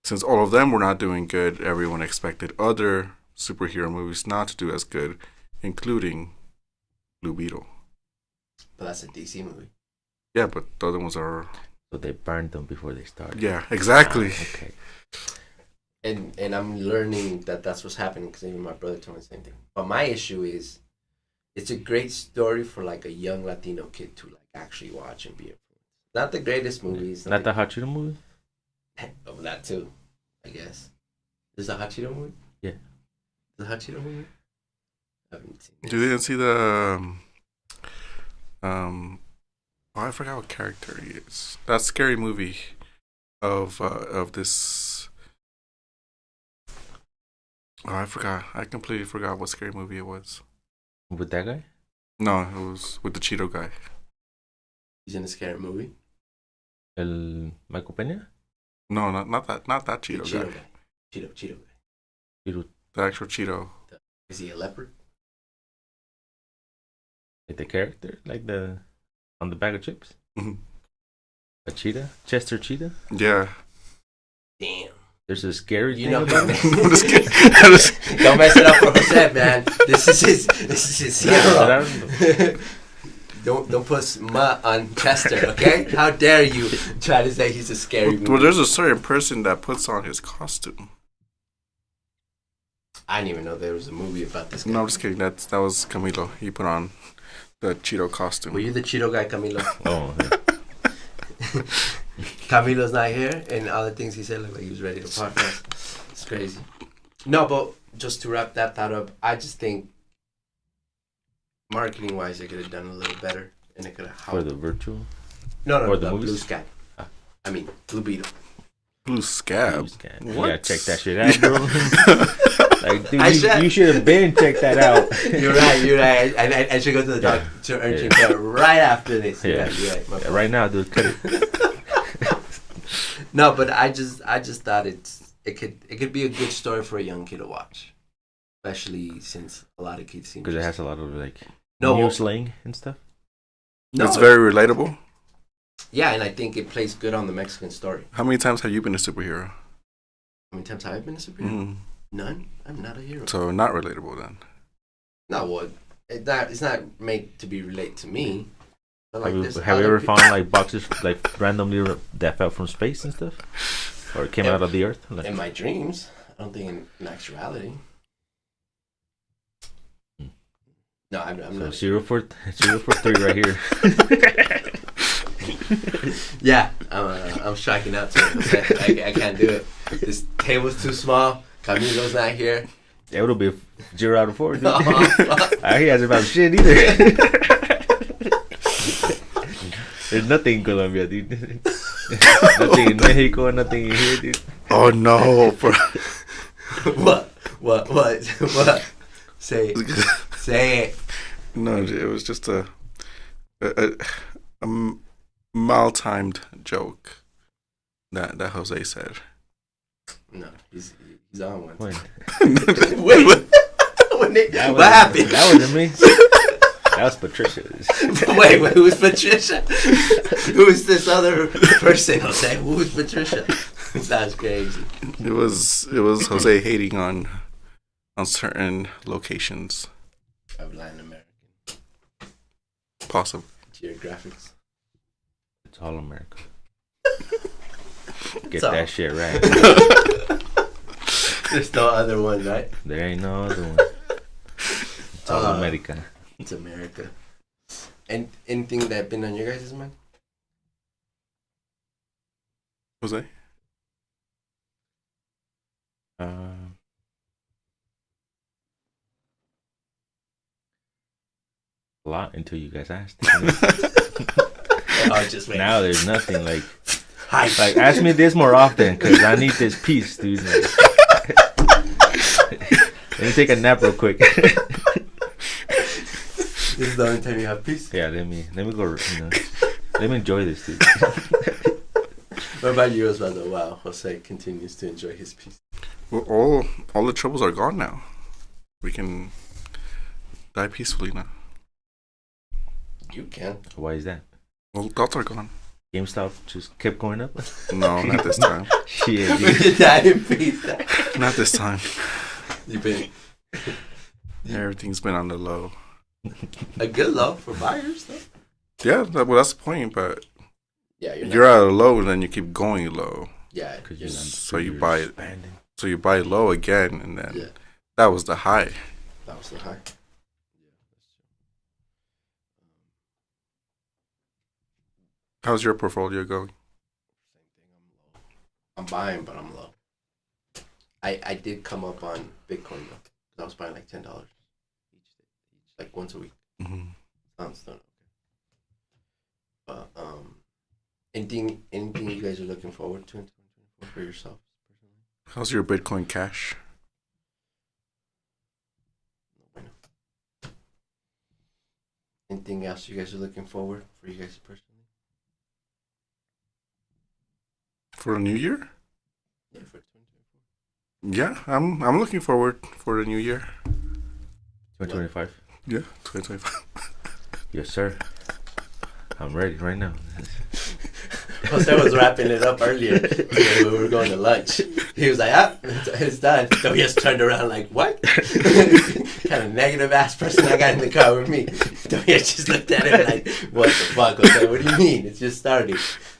since all of them were not doing good, everyone expected other superhero movies not to do as good, including Blue Beetle. But that's a DC movie. Yeah, but the other ones are... So they burned them before they started. Yeah, exactly. Ah, okay. And I'm learning that that's what's happening because even my brother told me the same thing. But my issue is, it's a great story for like a young Latino kid to like actually watch and be influenced. Not the greatest movies. Not the Hot Cheeto movie? Oh, that too, I guess. Is the Hot Cheeto movie? Yeah. The Hot Cheeto movie? I haven't seen it. You didn't see the... I forgot what character he is. That scary movie of this... Oh, I forgot. I completely forgot what scary movie it was. With that guy? No, it was with the Cheeto guy. He's in a scary movie. El Michael Peña? No, not that The Cheeto Cheeto guy. guy. Cheeto guy. Cheeto, The actual Cheeto. Is he a leopard? like the character? Like the... On the bag of chips? Mhm. A cheetah? Chester Cheetah? Yeah. Damn. There's a scary You thing know, about it? I'm just kidding. I'm just- don't mess it up for Jose, man. This is his I hero. Don't put smut on Chester, okay? How dare you try to say he's a scary movie? Well, there's a certain person that puts on his costume. I didn't even know there was a movie about this guy. No, I'm just kidding. That was Camilo. He put on the Cheeto costume. Were you the Cheeto guy, Camilo? Oh, yeah. Camilo's not here, and all the things he said look like he was ready to podcast. It's crazy. No, but just to wrap that thought up, I just think marketing-wise, they could have done a little better, and it could have For helped. the virtual? No, or the the movies? Blue Sky. Ah. I mean, Blue Beetle. Blue Scab. You What? gotta check that shit out, bro. Like, dude, I you should have been checked that out. You're right. I should go to the doctor urgent care right after this. Yeah. You're right. My fault. Right now, dude, cut it. No, but I just thought it could be a good story for a young kid to watch, especially since a lot of kids seem Because it has a lot of like No. new slang and stuff. no, It's very relatable. yeah, and I think it plays good on the Mexican story. How many times have you been a superhero? How many times have I been a superhero? Mm. None. I'm not a hero. So not relatable then. No, well, it's not made to be relate to me. But like this Have you other ever found like boxes like randomly that fell from space and stuff, or came out of the earth? Like, in my dreams? I don't think in actuality. Hmm. No, I'm so not. 0 for 3 right here. Yeah, I'm striking out to it. I can't do it. This table's too small. Camilo's not here. It would be a 0 out of 4. Dude. Oh, fuck. He hasn't found shit either. There's nothing in Colombia, dude. Nothing in Mexico, nothing in here, dude. Oh no, bro. What? Say it. No, it was just a mal-timed joke that Jose said. No, he's on one. When? Wait, what happened? That wasn't me. That was Patricia. Wait, who's Patricia? Who's this other person, Jose? Who's Patricia? That's crazy. It was Jose hating on certain locations. Of Latin American Possible. geographics. It's all America. Get So- that shit right. There's no other one, right? There ain't no other one. It's all America. It's America. And anything that been on your guys' mind? Jose? A lot until you guys asked. Oh, just wait. Now there's nothing like. Hi. Like, ask me this more often, because I need this piece, dude. Like, let me take a nap real quick. This is the only time you have peace. Yeah, let me go, let me enjoy this, dude. What about you, Osvaldo? Wow, Jose continues to enjoy his peace. Well, all the troubles are gone now. We can die peacefully now. You can. Why is that? Well, thoughts are gone. GameStop just kept going up? No, not this time. Shit, We dude. die in peace. Not this time. You've been Everything's been on the low. a good low for buyers, though. Yeah, that's the point. But Yeah, you're at a low, and then you keep going low. Yeah, Because you're not. So you buy it. expanding. So you buy low again, and then Yeah. that was the high. That was the high. How's your portfolio going? I'm buying, but I'm low. I did come up on Bitcoin though. 'Cause I was buying like $10 each, like once a week. Mm-hmm. Sounds done. Okay. But anything you guys are looking forward to in 2024 for yourself personally? How's your Bitcoin Cash? No bueno. Anything else you guys are looking forward for you guys personally? For the new year? Yeah, for 2024. Yeah, I'm looking forward for the new year. 2025. Yeah, 2025. Yes, sir. I'm ready right now. Jose was wrapping it up earlier when we were going to lunch. He was like, it's done. So he just turned around like, what? Kind of negative ass person I got in the car with me. So he just looked at him like, what the fuck? Jose, what do you mean? It's just starting.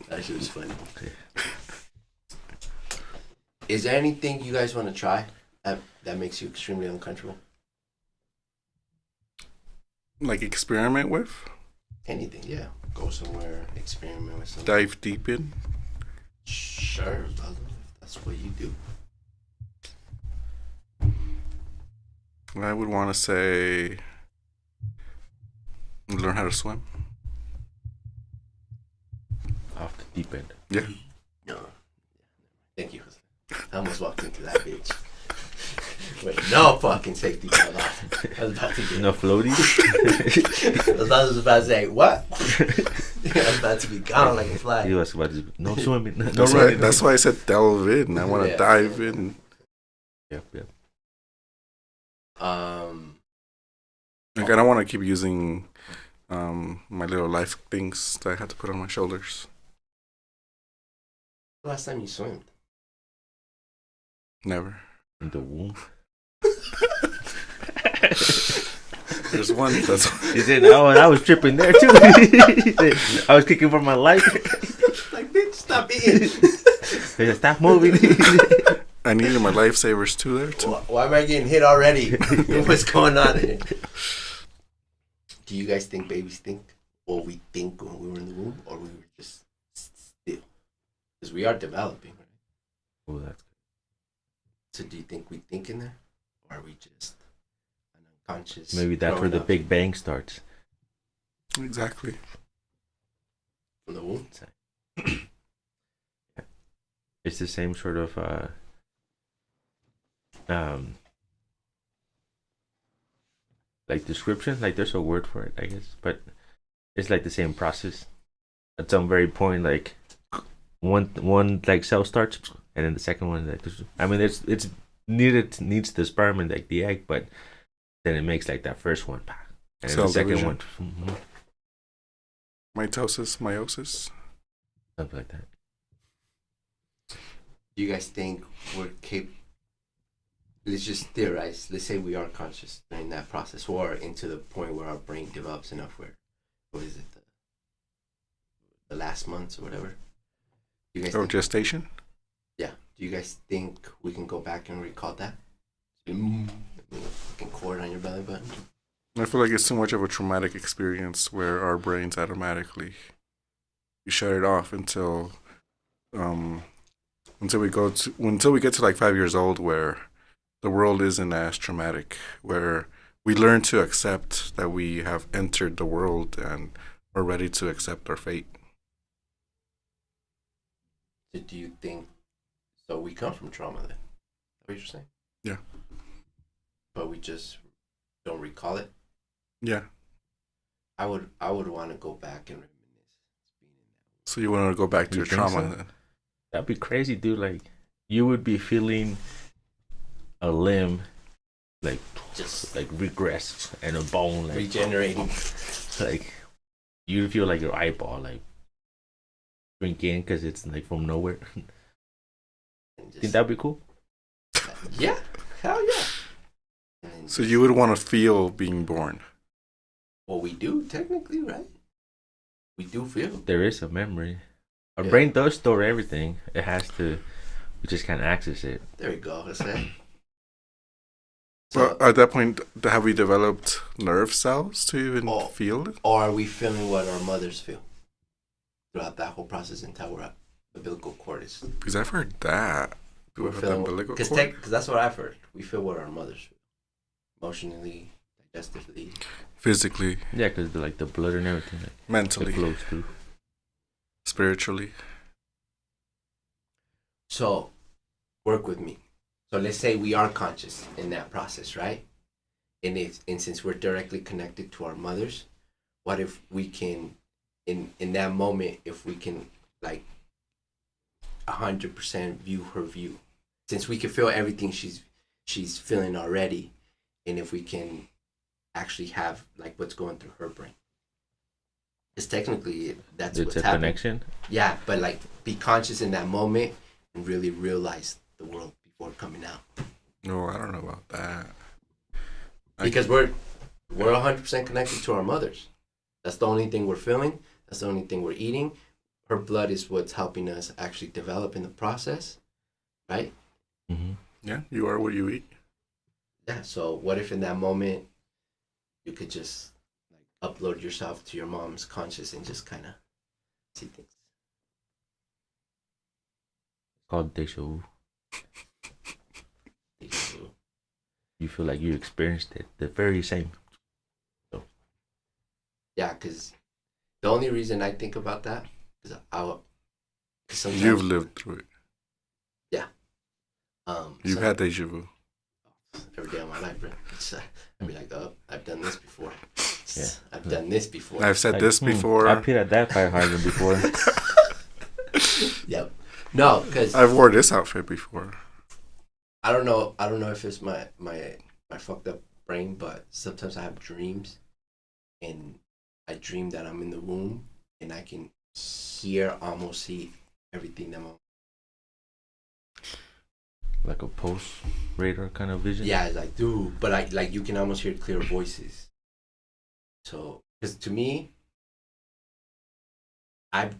That shit was funny. Is there anything you guys want to try that makes you extremely uncomfortable? Like experiment with? Anything, yeah. Go somewhere, experiment with something. Dive deep in? Sure, brother. If that's what you do. I would want to say learn how to swim. Off the deep end. Yeah. No. I almost walked into that bitch. With no fucking safety belt on. I was about to get... No floaties? I was about to say, what? I was about to be gone like a fly. He was about to no swimming, no That's running. that's why I said delve in. I want to Yeah. dive in. Yep. Like I don't want to keep using my little life things that I had to put on my shoulders. Last time you swam? Never. In the womb. There's one. That's He said, "Oh, I was tripping there too." He said, "I was kicking for my life." Like, bitch, stop eating. He said, "Stop moving." I needed my lifesavers too there too. Why am I getting hit already? What's going on here? Do you guys think babies think what we think when we were in the womb, or we were just still? Because we are developing, right? Oh, that's So do you think we think in there, or are we just an unconscious? maybe that's where growing the up Big Bang starts. Exactly. from the womb? It's the same sort of like description. Like there's a word for it, I guess, but it's like the same process. At some very point, like one like cell starts, and then the second one like I mean, it's needs the sperm and like the egg, but then it makes like that first one, and then Cell the second division. one, Mitosis, meiosis. something like that. Do you guys think we're capable? Let's just theorize. Let's say we are conscious during that process, or into the point where our brain develops enough where, what is it, the last months or whatever. Do you guys Or think, gestation. yeah. Do you guys think we can go back and recall that? Fucking cord on your belly button. I feel like it's too much of a traumatic experience where our brains automatically we shut it off until we get to like 5 years old, where the world isn't as traumatic, where we learn to accept that we have entered the world and are ready to accept our fate. So do you think? So we come from trauma then? Is that what you're saying? Yeah. But we just don't recall it. Yeah. I would want to go back and reminisce. So you want to go back to You your think trauma so? then? That'd be crazy, dude. Like you would be feeling a limb, like Just like regress, and a bone, like regenerating. like you feel like your eyeball like shrink in because it's like from nowhere. And Think just, that'd be cool? yeah, hell yeah. And then So you would want to feel being born. well, we do technically, right? We do feel. There is a memory. Our Yeah. brain does store everything. It has to. We just can't access it. There we go. That's it. Well, at that point, have we developed nerve cells to even Oh. feel it? Or are we feeling what our mothers feel throughout that whole process until we're at the umbilical cord is? Because I've heard that. Do we We're have the feeling umbilical because cord? that's what I've heard. We feel what our mothers feel, emotionally, digestively. Physically, Yeah, because like the blood and everything, like, it mentally, flows through. spiritually. So, work with me. So let's say we are conscious in that process, right? And since we're directly connected to our mothers, what if we can, in that moment, if we can like 100% view her view, since we can feel everything she's feeling already, and if we can actually have like what's going through her brain, because technically that's It's what's a happening. connection. Yeah, but like be conscious in that moment and really realize the world before coming out. No, I don't know about that. Because we're 100% connected to our mothers. That's the only thing we're feeling. That's the only thing we're eating. Her blood is what's helping us actually develop in the process, right? Mm-hmm. Yeah, you are what you eat. Yeah. So what if in that moment you could just like upload yourself to your mom's conscious and just kind of see things? Called deja vu. You feel like you experienced it the very same. Yeah, because the only reason I think about that is sometimes You've lived through it. You've so had deja vu. every day of my life, bro. I'd be like, oh, I've done this before. Yeah. I've done this before. I've said Like, this before. I peed at that fire hydrant before. Yep. No, because I've wore this outfit before. I don't know if it's my fucked up brain, but sometimes I have dreams, and I dream that I'm in the womb, and I can almost see everything that I'm. Like a post radar kind of vision. Yeah, it's like, dude, but I like you can almost hear clear voices. So, because to me, I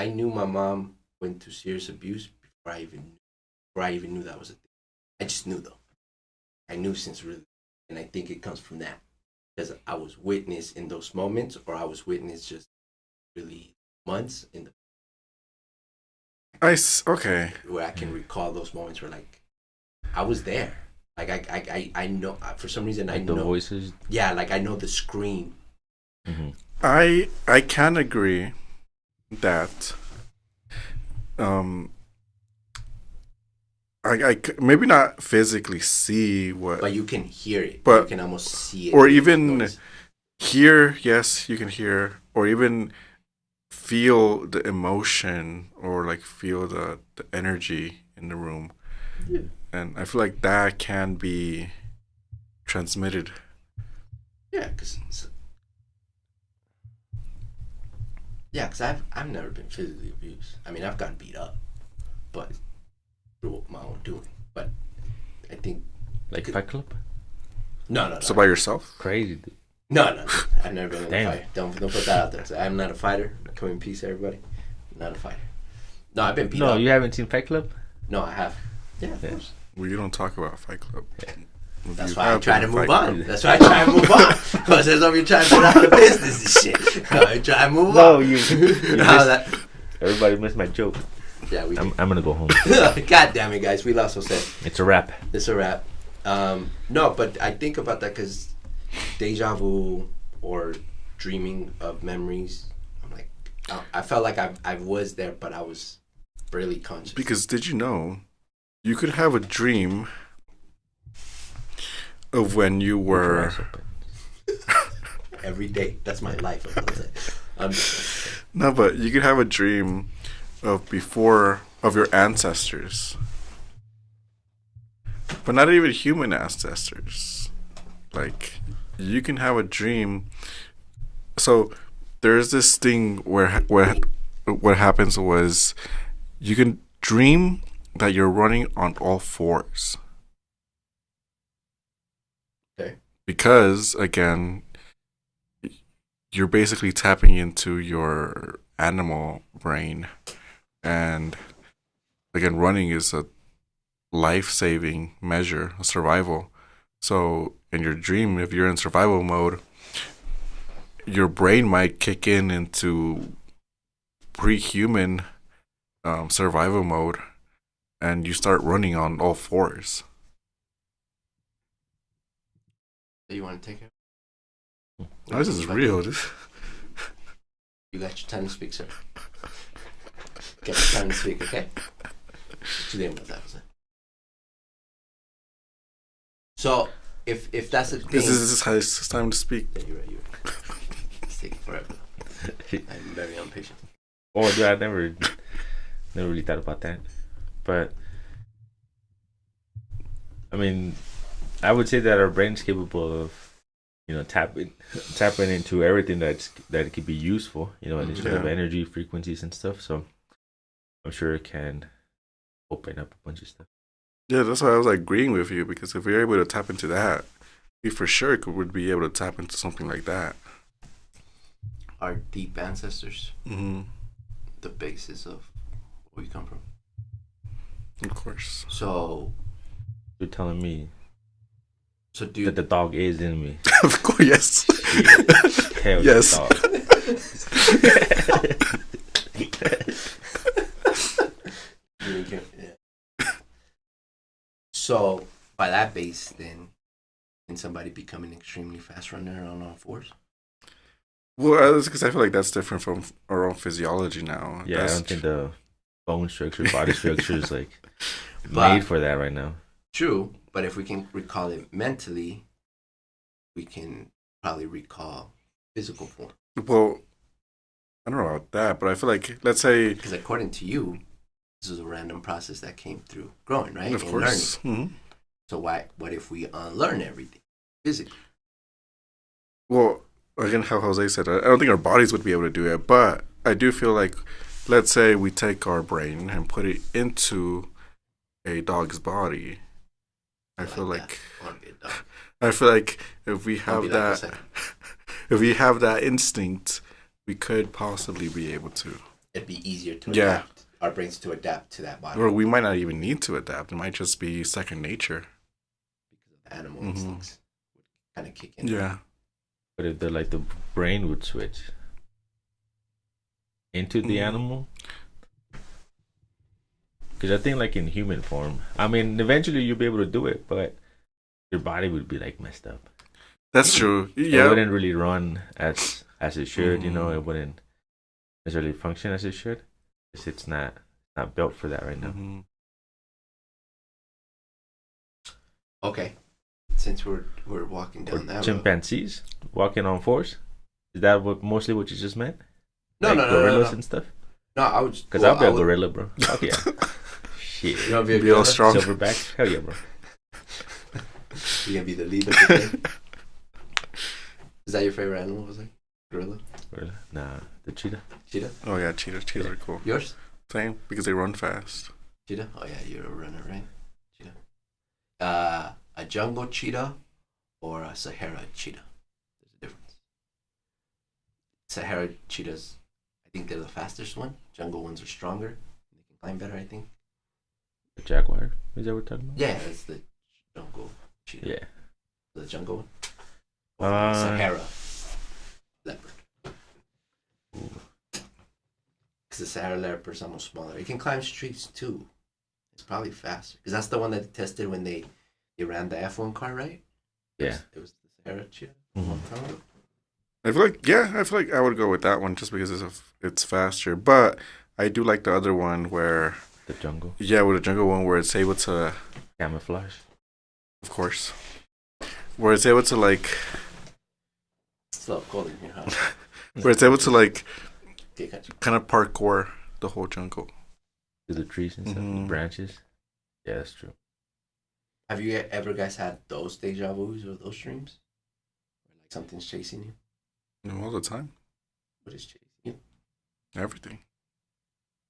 knew my mom went through serious abuse before I even knew that was a thing. I just knew though. I knew since really, and I think it comes from that because I was witness in those moments, or I was witness just really months in the Okay. where I can recall those moments where like I was there. Like I know for some reason Like I the know voices. Yeah, like I know the scream. Mm-hmm. I can agree that maybe not physically see what, But you can hear it. But- you can almost see it. or even Notice. hear. Yes, you can hear, or even feel the emotion, or like feel the energy in the room. Yeah. And I feel like that can be transmitted. Yeah, because I've never been physically abused. I mean, I've gotten beat up, but through my own doing. But I think Like Fight Club. no. So by yourself? Crazy. Dude. No. I've never been in a Damn. fight. Don't put that out there. So I'm not a fighter. Come in peace, everybody. I'm not a fighter. No, I've been beat No, up. you haven't seen Fight Club. No, I have. Yeah, of Yeah. course. Well, you don't talk about Fight Club. That's You why I'm have trying to been move Fight on. Club. That's why I try to move on. Because as though you're trying to get out of the business and shit. I try to move No, on. you No, missed- that- Everybody missed my joke. yeah, we I'm gonna go home. God damn it, guys. We lost Jose. It's a wrap. It's a wrap. No, but I think about that because deja vu or dreaming of memories. I'm like, I felt like I was there, but I was barely conscious. Because did you know you could have a dream of when you were Every day, that's my life. no, but you could have a dream of before of your ancestors, but not even human ancestors. Like you can have a dream. So there's this thing where what happens was you can dream that you're running on all fours. Okay. Because again, you're basically tapping into your animal brain, and again, running is a life-saving measure, a survival. So in your dream, if you're in survival mode, your brain might kick into pre-human survival mode, and you start running on all fours. Do you want to take it? Oh, this is real. You got your time to speak, sir. Get your time to speak, okay? What you think about that? So, if that's a thing, This is it's time to speak. yeah, you're right. It's taking forever. I'm very impatient. Oh, dude, I never really thought about that. But I mean, I would say that our brain's capable of, tapping into everything that it could be useful, in terms of Yeah. energy, frequencies, and stuff. So I'm sure it can open up a bunch of stuff. Yeah, that's why I was agreeing with you, because if we're able to tap into that, we for sure would be able to tap into something like that. Our deep ancestors, Mm-hmm. the basis of where we come from. Of course. So You're telling me that that the dog is in me. Of course, yes. Hell Yes. dog. Yeah. So by that base, then can somebody become an extremely fast runner on all fours? Well, because I feel like that's different from our own physiology now. Yeah, I That's don't think the bone structure, body structure is like But- made for that right now. True, but if we can recall it mentally, we can probably recall physical form. Well, I don't know about that, but I feel like, let's say, Because according to you, this is a random process that came through growing, right? of And course. learning. Mhm. So what if we unlearn everything physically? Well, again, how Jose said, I don't think our bodies would be able to do it, but I do feel like, let's say we take our brain and put it into a dog's body. I feel that. like I want to be a dog. I feel like if we I'll have be like that, Jose. if we have that instinct, we could possibly be able to. It'd be easier to Yeah. adapt. Our brains to adapt to that body Or we might not even need to adapt. It might just be second nature. because of animal Mhm. instincts would kind of kick in. Yeah. But if the brain would switch into the Mhm. animal, because I think like in human form, I mean, eventually you'll be able to do it, but your body would be like messed up. That's true. It Yeah. wouldn't really run as it should. You know, Mhm. it wouldn't necessarily function as it should. 'Cause it's not built for that right now. Mhm. Okay. Since we're walking Or down that road. chimpanzees walking on fours. Is that mostly what you just meant? No, Like no, no, gorillas no. and stuff. No, I would. Because well, I'll be I a would- gorilla, bro. Fuck yeah. Shit. You want to be a Be all gorilla? strong. Silverback. Hell yeah, bro. You gonna be the leader of the thing? Is that your favorite animal? Was it gorilla, Gorilla. Nah, the cheetah. cheetah? Oh yeah, cheetahs. Cheetahs are cool. Yours? Same, because they run fast. Cheetah? Oh yeah, you're a runner, right? Cheetah. A jungle cheetah or a Sahara cheetah? There's a difference. Sahara cheetahs, I think they're the fastest one. Jungle ones are stronger. They can climb better, I think. The jaguar. Is that what we're talking about? Yeah, that's the jungle cheetah. Yeah. The jungle one. Sahara leopard. Because the Sahara leopard is almost smaller. It can climb streets too. It's probably faster. Because that's the one that they tested when they ran the F1 car, right? Yeah. It was the Sahara cheetah. Mhm. I feel like I would go with that one just because it's faster. But I do like the other one where, The jungle. yeah, with the jungle one where it's able to, Camouflage. of course, where it's able to like, Slow, cold in here, huh? where it's able to like Okay, gotcha. kind of parkour the whole jungle. To the trees and stuff. The Mhm. branches. Yeah, that's true. Have you ever guys had those deja vus or those dreams? Where like something's chasing you? All the time, What is chasing you? everything.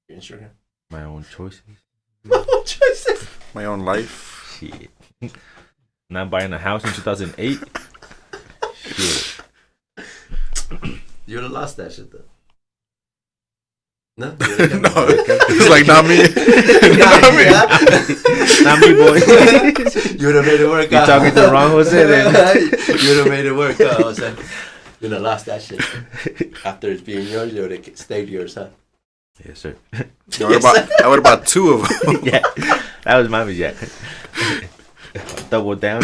Your Instagram? My own choices. What choices? My own life. Shit. Not buying a house in 2008. Shit. You would have lost that shit though. No, No, it's like not me. Not me. Not me, boy. You would have made it work. You talking to the wrong Jose then. You would have made it work, Jose. You would have lost that shit. After it's being yours, you would have stayed yours, huh? Yes, sir. I would about two of them. Yeah. That was my yeah. Double down.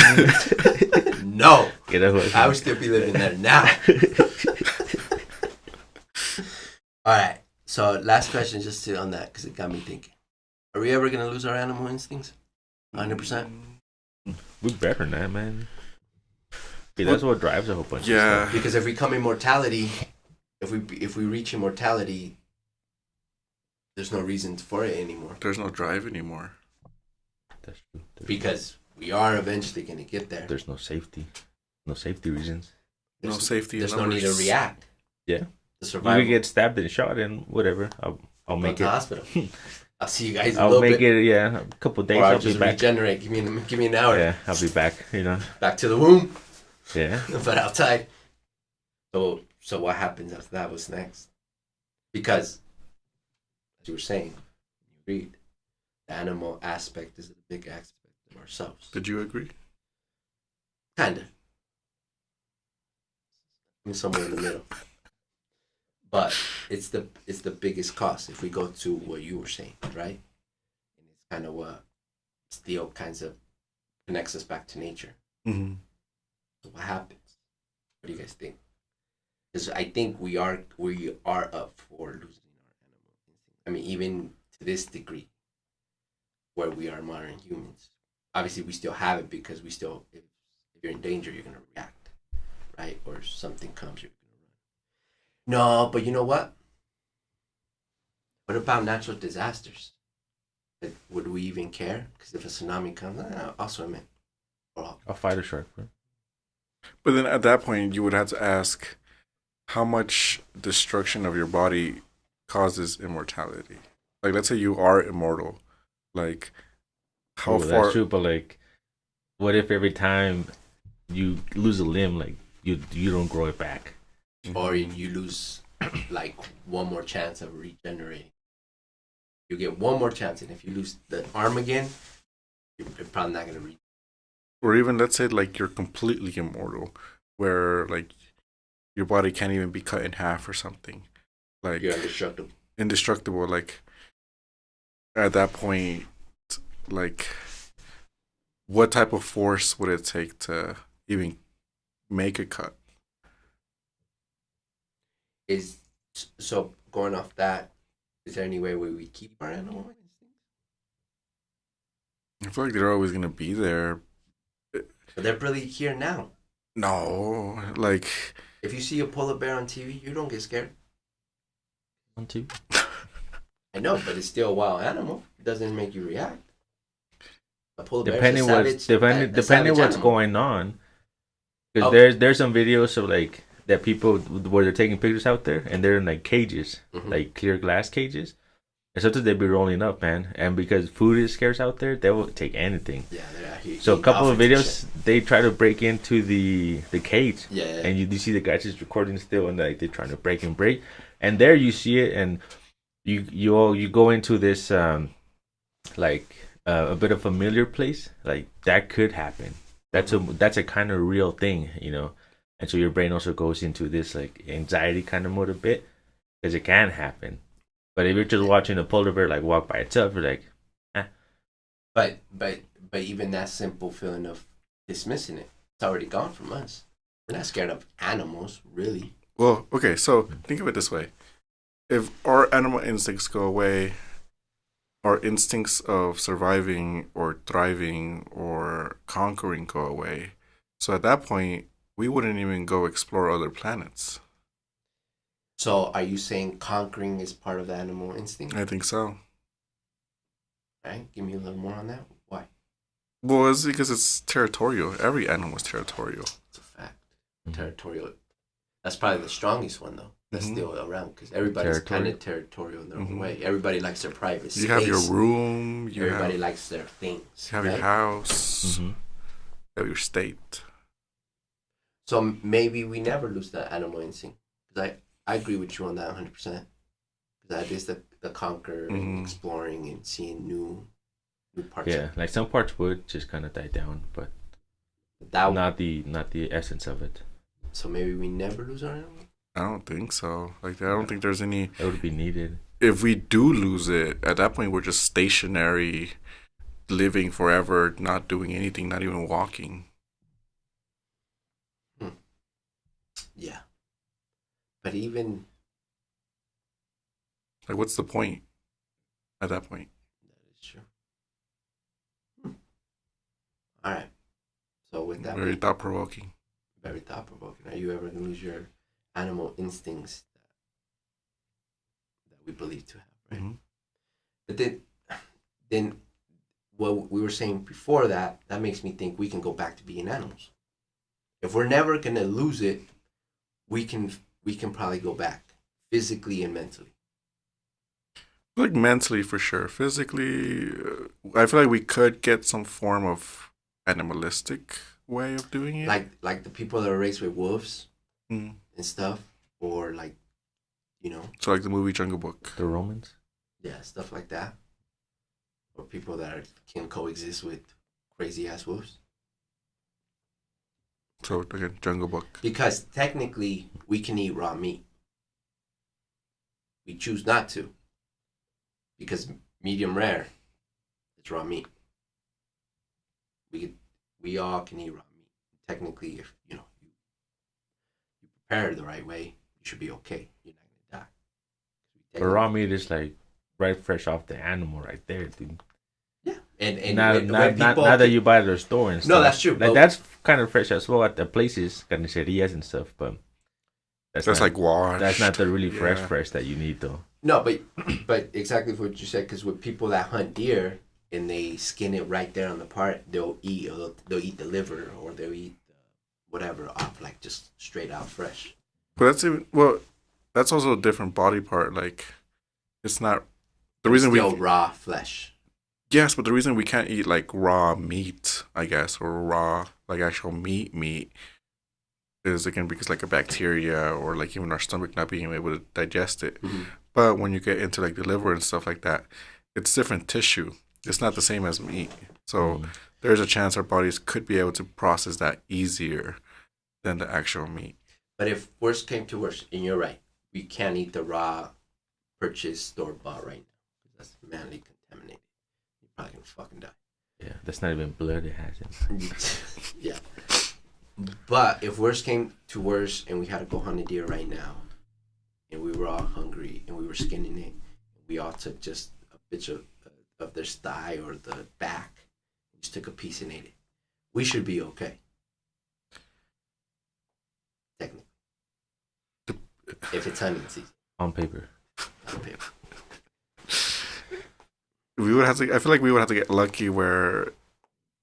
No, Get a hood. I would still be living there now. All right. So last question, just to on that, because it got me thinking. Are we ever gonna lose our animal instincts? 100%. We better than that, man. See, that's what drives a whole bunch of Yeah. stuff. Because if we come immortality, if we reach immortality, there's no reason for it anymore. There's no drive anymore. That's true. Because we are eventually gonna get there. There's no safety. No safety reasons. No There's- safety. There's no need to numbers. react. Yeah. The You survival. could get stabbed and shot and whatever. I'll Go make to the it. hospital. I'll see you guys in a I'll little make bit. it. Yeah, a couple days. Or I'll I'll be just back. regenerate. Give me an hour. Yeah, I'll be back. You know. Back to the womb, Yeah. but outside. So what happens after that? What's next? Because, as you were saying, you read, the animal aspect is a big aspect of ourselves. Did you agree? Kinda. I'm somewhere in the middle. But it's the biggest cost if we go to what you were saying, right? And it's kind of what still kinds of connects us back to nature. Mm-hmm. So what happens? What do you guys think? Because I think we are up for losing our animal instinct. I mean, even to this degree where we are modern humans. Obviously, we still have it because we still, if you're in danger, you're gonna react, right? Or something comes, you're gonna run. No, but you know what? What about natural disasters? Like, would we even care? Because if a tsunami comes, I'll swim in. Or I'll fight a shark, bro. But then at that point, you would have to ask how much destruction of your body causes immortality. Like, let's say you are immortal. Like, how Oh, far? that's true, but like, what if every time you lose a limb, like you don't grow it back? or you lose like one more chance of regenerating. You get one more chance, and if you lose the arm again, you're probably not gonna Or even, let's say, like, you're completely immortal, where, like, your body can't even be cut in half or something. Like, you're indestructible. indestructible. Like, at that point, like, what type of force would it take to even make a cut? Is so going off that. Is there any way where we keep our animal instincts? I feel like they're always gonna be there. But they're really here now. No, like, If you see a polar bear on TV, you don't get scared. One, two. I know, but it's still a wild animal. It doesn't make you react. A polar bear Depending is a what's savage, depending what's animal. going on, because Oh. there's some videos of like that people where they're taking pictures out there and they're in like cages, Mhm. like clear glass cages, and sometimes they be rolling up, man. And because food is scarce out there, they will take anything. Yeah, they're out here So a eating couple of dolphins and videos, they try to break into the cage, shit. Yeah, and you see the guys just recording still, and like they're trying to break, and there you see it, and you go into this like a bit of familiar place, like that could happen. That's a kind of real thing, you know, and so your brain also goes into this like anxiety kind of mode a bit because it can happen. But if you're just watching a polar bear like walk by itself, you're like, But even that simple feeling of dismissing it, it's already gone from us. We're not scared of animals, really. well, okay. So think of it this way: if our animal instincts go away, our instincts of surviving or thriving or conquering go away. So at that point, we wouldn't even go explore other planets. So are you saying conquering is part of the animal instinct? I think so. Right? Give me a little more on that. Why? Well, it's because it's territorial. Every animal is territorial. It's a fact. Mhm. Territorial. That's probably the strongest one, though. That's Mhm. still around because everybody's kind Territorial. of territorial in their own Mhm. way. Everybody likes their private space. You have your room. You Everybody have, likes their things. you have right? your house. mhm. You have your state. So maybe we never lose that animal instinct. Because I agree with you on that 100%. Because that is the conquer and Mhm. exploring and seeing new parts. Yeah, like some parts would just kind of die down, but That not the essence of it. So maybe we never lose our animal. I don't think so. Like, I don't think there's any. It would be needed. If we do lose it, at that point, we're just stationary, living forever, not doing anything, not even walking. Yeah. But even Like, what's the point at that point? that is true. All right. So with that, Very thought provoking. very thought provoking. Are you ever gonna lose your animal instincts that we believe to have, right? Mhm. But then what we were saying before that makes me think we can go back to being animals. If we're never gonna lose it, we can probably go back physically and mentally. Like, mentally, for sure. Physically, I feel like we could get some form of animalistic way of doing it. Like the people that are raised with wolves Mm. and stuff, or like, you know, So, like the movie Jungle Book. The Romans. yeah, stuff like that, or people that can coexist with crazy ass wolves. So, again, Jungle Book. Because technically, we can eat raw meat. We choose not to. Because medium rare, it's raw meat. We all can eat raw meat. Technically, if you prepare it the right way, you should be okay. You're not gonna die. But raw meat is like right fresh off the animal right there, dude. And Not when people that you buy at the store and stuff. No, that's true, Like but- that's kind of fresh as well at the places, carnicerias and stuff. But That's not, like washed. that's not the really Yeah. fresh that you need though. No, but exactly what you said. Because with people that hunt deer and they skin it right there on the part, they'll eat the liver or they'll eat whatever off like just straight out fresh. But that's also a different body part. Like, it's not the reason Still raw flesh. Yes, but the reason we can't eat like raw meat, I guess, or raw like actual meat is again because like a bacteria or like even our stomach not being able to digest it. Mm-hmm. But when you get into like the liver and stuff like that, it's different tissue. It's not the same as meat. So there's a chance our bodies could be able to process that easier than the actual meat. But if worse came to worse, and you're right, we can't eat the raw purchased store bought right now. That's manly contaminated. You're probably gonna fucking die. Yeah, that's not even blood it has in. Yeah. But if worse came to worse and we had to go hunt a deer right now and we were all hungry and we were skinning it, we all took just a bitch of their thigh or the back, just took a piece and ate it. We should be okay. Technically. If it's hunting season. On paper. Okay. We would have to. I feel like we would have to get lucky where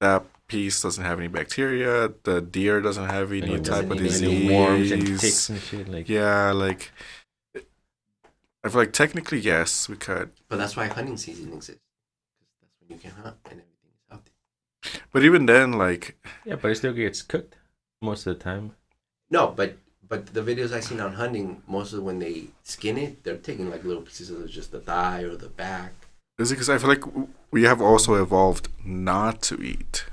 that piece doesn't have any bacteria, the deer doesn't have any type of disease, Any worms and ticks and shit like. Yeah, like I feel like technically yes, we could. But that's why hunting season exists. Because that's when you can hunt and everything is healthy. But even then, like Yeah, but it still gets cooked most of the time. No, but the videos I seen on hunting, most of when they skin it, they're taking like little pieces of just the thigh or the back. is it because I feel like we have also evolved not to eat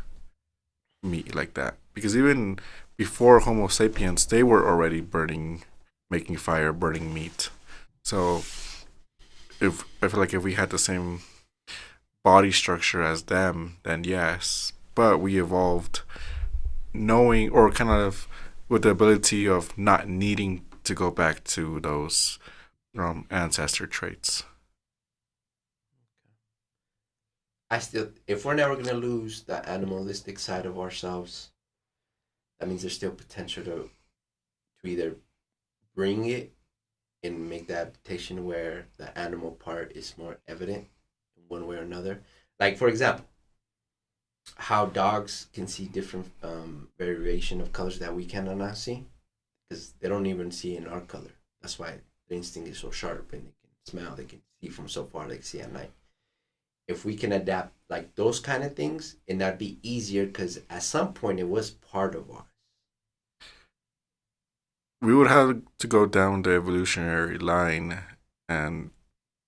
meat like that, because even before Homo sapiens, they were already making fire, burning meat. So if I feel like if we had the same body structure as them, then yes. But we evolved knowing, or kind of with the ability of not needing to go back to those ancestor traits. If we're never gonna lose the animalistic side of ourselves, that means there's still potential to either bring it and make the adaptation where the animal part is more evident in one way or another. Like for example, how dogs can see different variation of colors that we cannot see, because they don't even see in our color. That's why their instinct is so sharp and they can smell, they can see from so far, they can see at night. If we can adapt like those kind of things, and that'd be easier because at some point it was part of ours. We would have to go down the evolutionary line and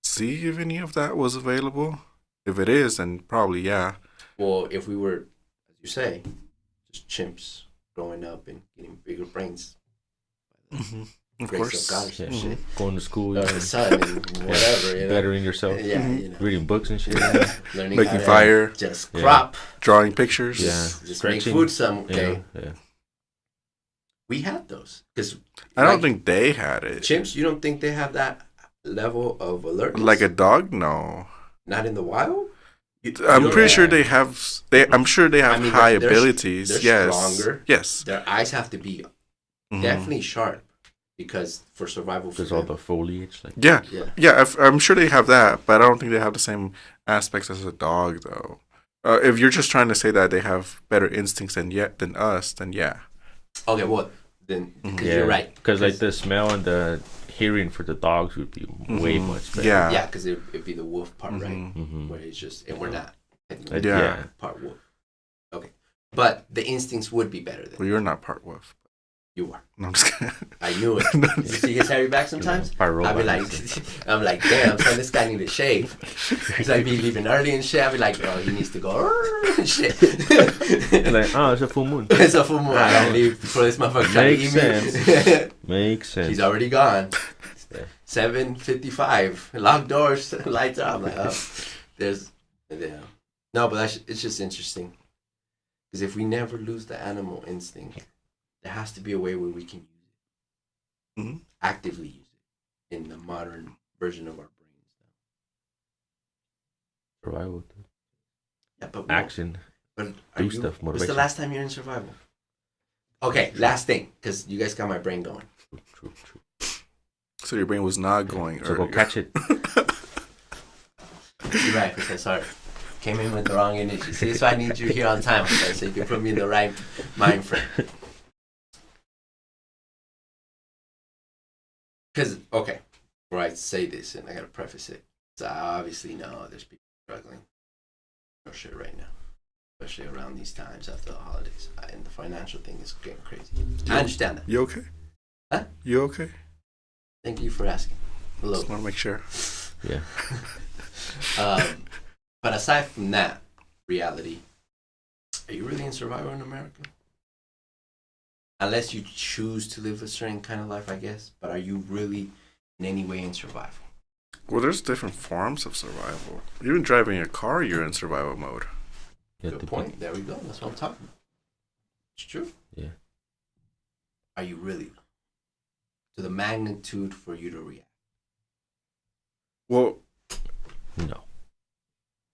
see if any of that was available. If it is, then probably yeah. Well, if we were, as you say, just chimps growing up and getting bigger brains, Of grace course. of God or some Yeah. shit, Going to school, of the sun and whatever, you know? bettering yourself, Yeah, you know, reading books and shit. learning Making how to fire. just Yeah. crop, Drawing pictures. Yeah. just make Stretching. food. Okay, Yeah. we had those because I don't think they had it. chimps. You don't think they have that level of alertness? Like a dog, no. Not in the wild. I'm You pretty sure know, they have. I'm sure they have I mean, high they're- abilities. they're Yes. stronger. Yes. their eyes have to be Mhm. definitely sharp because for survival. For There's all them. the foliage, like Yeah. Yeah. Yeah. I'm sure they have that, but I don't think they have the same aspects as a dog, though. If you're just trying to say that they have better instincts than us, then yeah. Okay, well then, because yeah, you're right. Because like the smell and the hearing for the dogs would be way Mhm. much better. Yeah. Yeah, because it'd be the wolf part, right? Mhm. Mm-hmm. Where it's just, and we're not. Like, Yeah. yeah. Part wolf. Okay, but the instincts would be better than Well, you're not part wolf. you are. No, I'm just kidding. I knew it. No, You see his hairy back sometimes. Part I'd be robot. like, I'm like, damn, son, this guy need to shave. Because I'd be leaving early and shit. I'd be like, oh, he needs to go and shit. Like, oh, it's a full moon. It's a full moon. I gotta leave before this motherfucker try to Makes eat me. Makes sense. He's already gone. Yeah. 7:55. Locked doors, lights out. I'm like, oh, there's, yeah. No, but it's just interesting. Because if we never lose the animal instinct, there has to be a way where we can use it. Mhm. Actively use it in the modern version of our brains. Survival. Yeah, but Action. But Do stuff. When's Motivation. the last time you're in survival? Okay, last thing, because you guys got my brain going. True. So your brain was not going So go earlier. catch it. You're right, because sorry. Came in with the wrong energy. See, that's why I need you here on time, okay, so you can put me in the right mind frame. Because, okay, before I say this, and I gotta preface it, so I obviously know there's people struggling for shit right now, especially around these times after the holidays, and the financial thing is getting crazy. I understand that. You okay? Huh? You okay? Thank you for asking. Hello. Just want to make sure. Yeah. But aside from that reality, are you really in survival in America? Unless you choose to live a certain kind of life, I guess. But are you really in any way in survival? Well, there's different forms of survival. Even driving a car, you're in survival mode. Good point. There we go. That's what I'm talking about. It's true. Yeah. Are you really? To the magnitude for you to react. Well, No.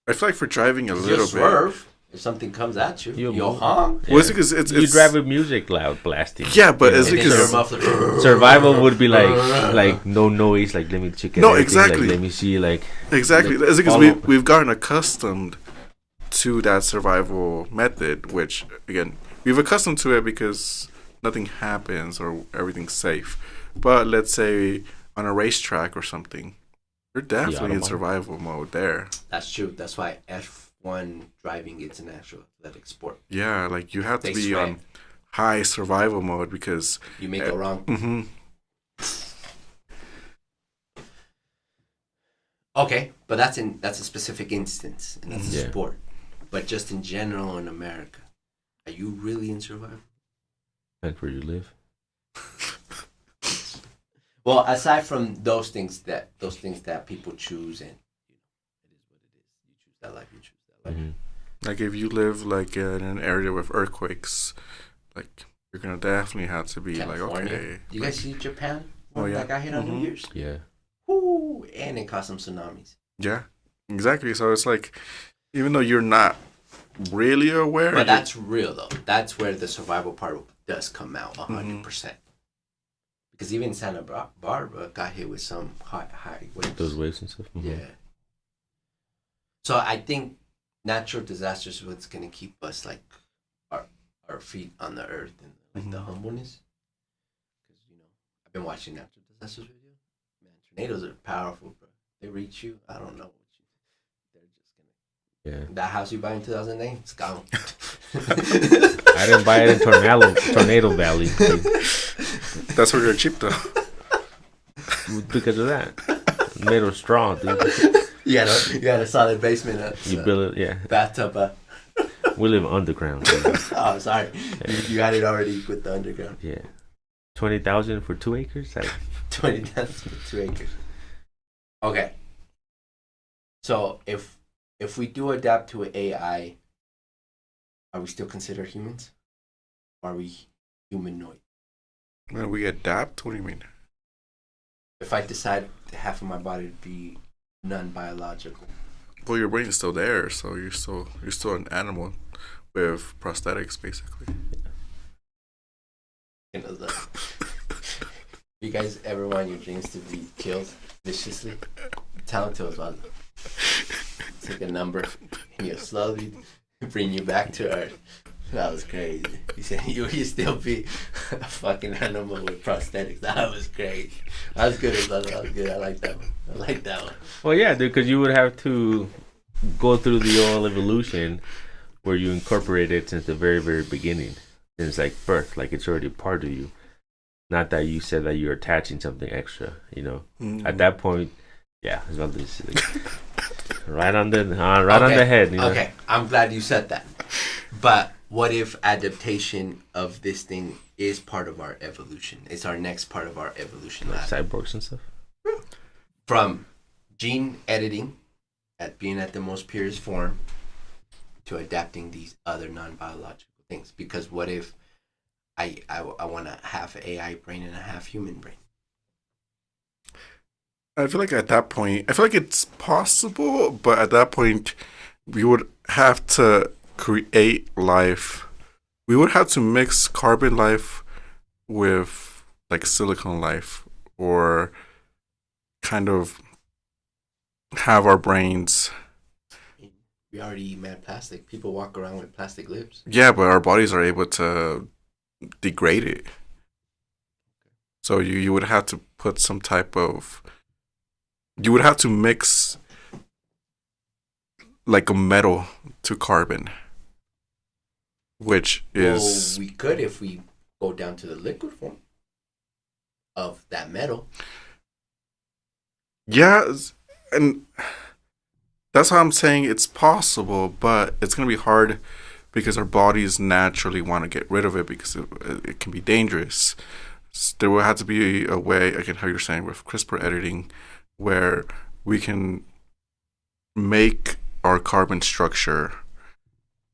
I feel like for driving a You'll little bit. swerve if something comes at you. You'll You'll move. honk. Well, it's because it's You drive with music loud blasting. Yeah, but You it's know, And then your because muffler. survival would be like no noise, like let me check it. No, exactly. Like, let me see, like exactly Like, it's because follow- we've gotten accustomed to that survival method, which again we've accustomed to it because nothing happens or everything's safe. But let's say on a racetrack or something, you're definitely in Autobahn. survival mode there. That's true. That's why F1 driving is an actual athletic sport. Yeah, like you have to They be sweat. on high survival mode because. You may go wrong. hmm Okay, but that's a specific instance, and that's a Yeah. sport. But just in general in America, are you really in survival? that's where you live. Well, aside from those things that people choose, and it is what it is. You choose that life. You choose that life. Mhm. Like if you live like in an area with earthquakes, like you're gonna definitely have to be California. like, okay. You guys see Japan? Oh, yeah. That got hit on Mhm. New Year's. Yeah. Woo! And it caused some tsunamis. Yeah, exactly. So it's like, even though you're not really aware, But that's real though. That's where the survival part does come out 100%. Because even Santa Barbara got hit with some high waves. Those waves and stuff. Mhm. Yeah. So I think natural disasters is what's gonna keep us like our feet on the earth and like the humbleness. Because I've been watching natural disasters video. Man, tornadoes are powerful, bro. They reach you. I don't know what you. They're just gonna. Yeah. That house you bought in 2008, it's gone. I didn't buy it in Tornado Valley that's where you're cheap though. because of that. Made of straw, dude. You got a solid basement. You build it, yeah. Bathtub. We live underground. Dude. Oh, sorry. You had it already with the underground. Yeah. 20,000 for 2 acres. 20 that's 2 acres. Okay. So if we do adapt to AI, are we still considered humans? Or are we humanoid? When we adapt, what do you mean? If I decide half of my body to be non-biological, Well, your brain is still there, so you're still an animal with prosthetics, basically. you guys ever want your dreams to be killed viciously? Tell it to us, Osvaldo. Take a number and you'll slowly bring you back to Earth. That was crazy. He said you still be a fucking animal with prosthetics. That was crazy. That was good, Osvaldo. That was good. I like that one. Well, yeah, dude, because you would have to go through the whole evolution where you incorporate it since the very, very beginning. Since like birth, like it's already part of you. Not that you said that you're attaching something extra, At that point, yeah, it's about this. Right on the head. Okay, I'm glad you said that. But what if adaptation of this thing is part of our evolution? It's our next part of our evolution Like ladder. cyborgs and stuff. From gene editing, at being at the most purest form, to adapting these other non-biological things. Because what if I want a half AI brain and a half human brain? I feel like at that point, I feel like it's possible, but at that point, we would have to create life. We would have to mix carbon life with like silicon life, or kind of have our brains. We already eat mad plastic. People walk around with plastic lips. Yeah, but our bodies are able to degrade it. So you would have to put some type of. You would have to mix like a metal to carbon, which is. Well, we could if we go down to the liquid form of that metal. Yeah, and that's how I'm saying it's possible, but it's going to be hard because our bodies naturally want to get rid of it because it can be dangerous. There will have to be a way, again, how you're saying, with CRISPR editing, where we can make our carbon structure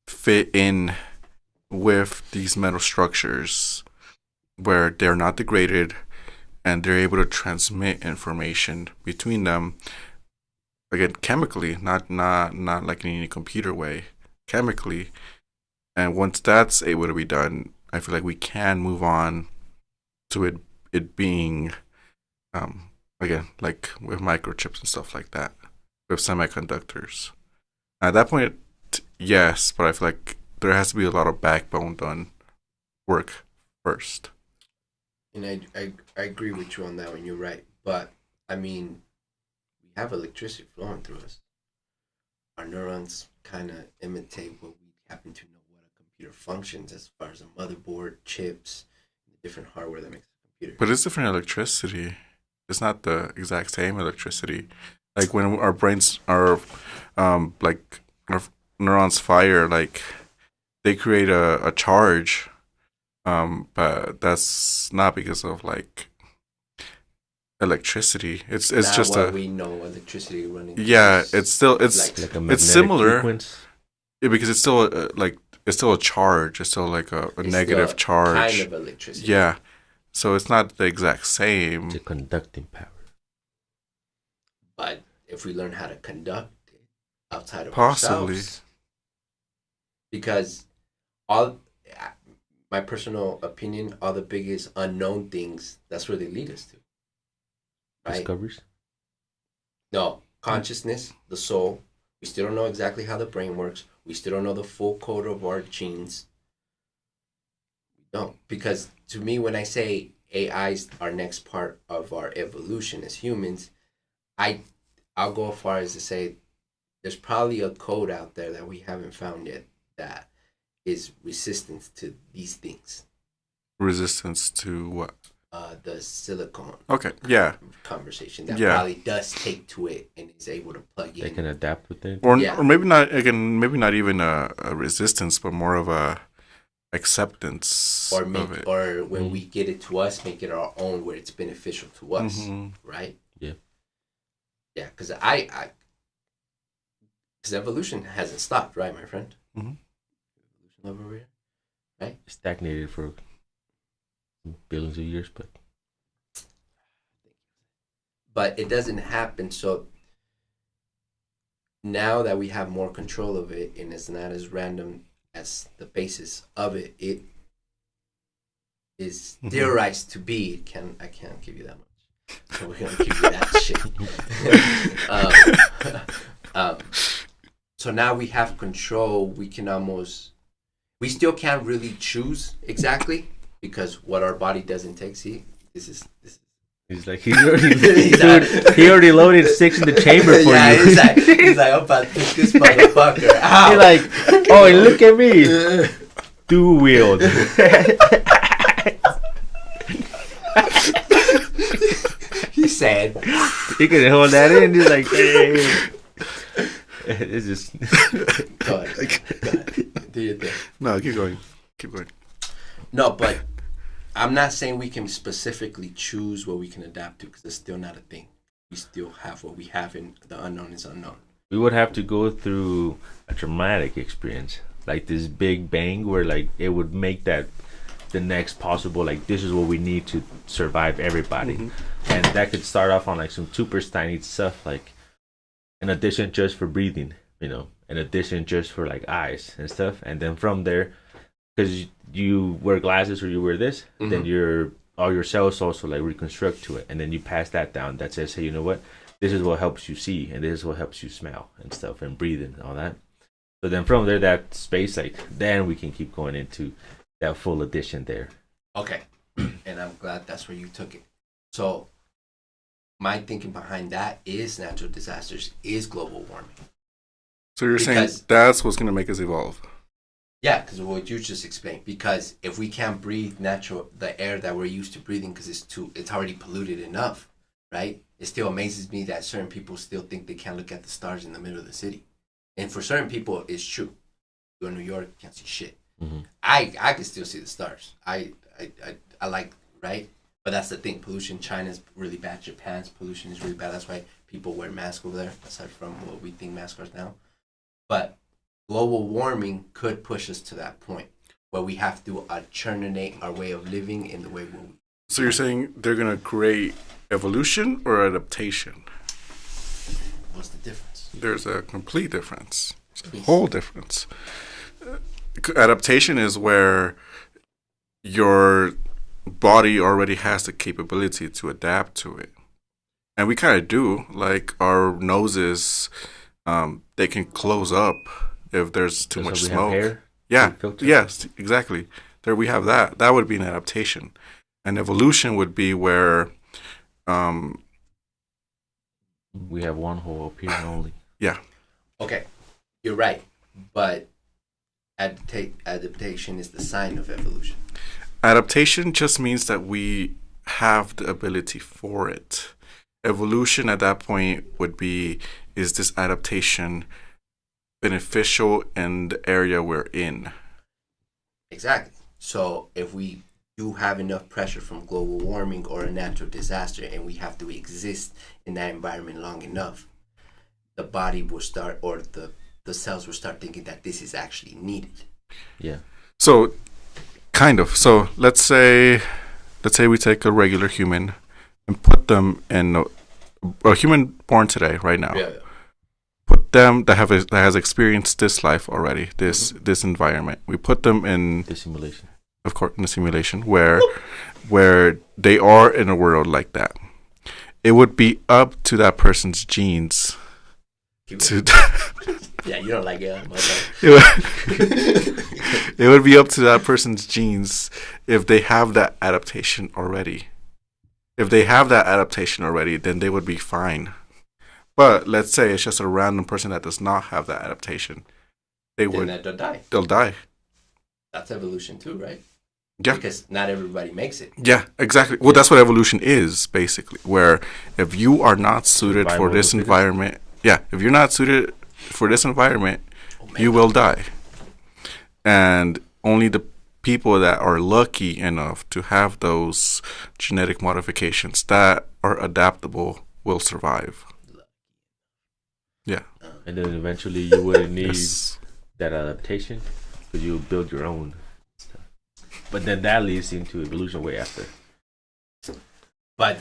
fit in with these metal structures where they're not degraded and they're able to transmit information between them, again, chemically, not like in any computer way, chemically. And once that's able to be done, I feel like we can move on to it being again, like with microchips and stuff like that, with semiconductors. At that point, yes, but I feel like there has to be a lot of backbone done work first. And I agree with you on that one. You're right. But, I mean, we have electricity flowing through us. Our neurons kind of imitate what we happen to know what a computer functions as far as a motherboard, chips, different hardware that makes a computer. But it's different electricity. It's not the exact same electricity. Like when our brains are, like our neurons fire, like they create a charge, but that's not because of like electricity. It's not just what we know electricity running. Yeah, it's still like a magnetic it's similar. Frequency. Yeah, because it's still it's still a charge. It's still like a negative still charge. kind of electricity. Yeah, so it's not the exact same. It's a conducting power. But if we learn how to conduct it outside of Possibly. ourselves, because all my personal opinion, all the biggest unknown things, that's where they lead us to. Right? Discoveries. No, consciousness, the soul. We still don't know exactly how the brain works. We still don't know the full code of our genes. We don't. Because to me, when I say AI is our next part of our evolution as humans, I'll go as far as to say there's probably a code out there that we haven't found yet that is resistance to these things. Resistance to what? The silicon Okay, yeah. conversation that Yeah. probably does take to it and is able to plug They in. can adapt with it. Or Yeah. or maybe not, again, maybe not even a resistance, but more of a acceptance Or of it. or when we get it to us, make it our own where it's beneficial to us, Mhm. right? Yeah. Yeah, because because evolution hasn't stopped, right, my friend? Mhm. Evolution over here. Stagnated for billions of years, But it doesn't happen. So now that we have more control of it and it's not as random as the basis of it, it is Mhm. theorized to be. I can't give you that much. So we're gonna give you that shit. So now we have control. We can we still can't really choose exactly because what our body doesn't take. See, this is. he's like he's already He's he already loaded 6 in the chamber for yeah, you. he's like, I'm about to take this motherfucker out. He's like, oh, and look at me, dual wield. He said, He could hold that in. He's like, hey. It's just go ahead. Do your thing. No, keep going. Keep going. No, but I'm not saying we can specifically choose what we can adapt to because it's still not a thing. We still have what we have, and the unknown is unknown. we would have to go through a traumatic experience, like this big bang, where like it would make that the next possible, like, this is what we need to survive everybody. Mhm. And that could start off on like some super tiny stuff, like an addition just for breathing, an addition just for like eyes and stuff. And then from there, because you wear glasses or you wear this, then all your cells also like reconstruct to it, and then you pass that down. That says, hey, you know what? This is what helps you see, and this is what helps you smell and stuff, and breathe and all that. So then from there, that space, like, then we can keep going into that full addition there. Okay. And I'm glad that's where you took it. So my thinking behind that is natural disasters, is global warming. So you're saying that's what's going to make us evolve? Yeah, because of what you just explained. Because if we can't breathe the air that we're used to breathing, because it's already polluted enough, right? It still amazes me that certain people still think they can't look at the stars in the middle of the city. And for certain people, it's true. You go to New York, you can't see shit. Mm-hmm. I can still see the stars. I like, right? But that's the thing. Pollution, China's really bad. Japan's pollution is really bad. That's why people wear masks over there, aside from what we think masks are now. But global warming could push us to that point where we have to alternate our way of living in the way we. So you're saying they're going to create evolution or adaptation? What's the difference? There's a complete difference. It's a whole difference. Adaptation is where your body already has the capability to adapt to it. And we kind of do. Like our noses, they can close up if there's too much smoke. Hair, yeah. Yes, exactly. There we have that. That would be an adaptation. And evolution would be where we have one hole up here only. Yeah. Okay, you're right. But adaptation is the sign of evolution. Adaptation just means that we have the ability for it. Evolution at that point would be, is this adaptation beneficial in the area we're in? Exactly. So if we do have enough pressure from global warming or a natural disaster and we have to exist in that environment long enough, the body will start, or the cells will start thinking that this is actually needed. Yeah. So, kind of. So let's say we take a regular human and put them in a human born today, right now. Yeah. Put them that has experienced this life already, this environment. We put them in The simulation. Of course, in a simulation where they are in a world like that. It would be up to that person's genes to. Yeah, you don't like it. It would be up to that person's genes if they have that adaptation already. If they have that adaptation already, then they would be fine. But let's say it's just a random person that does not have that adaptation. They'll die. They'll die. That's evolution too, right? Yeah. Because not everybody makes it. Yeah, exactly. Well, that's what evolution is, basically. Where if you are not suited for this environment, if you're not suited for this environment, you will die. And only the people that are lucky enough to have those genetic modifications that are adaptable will survive. Yeah. And then eventually you wouldn't need that adaptation because you build your own stuff. But then that leads into evolution way after. But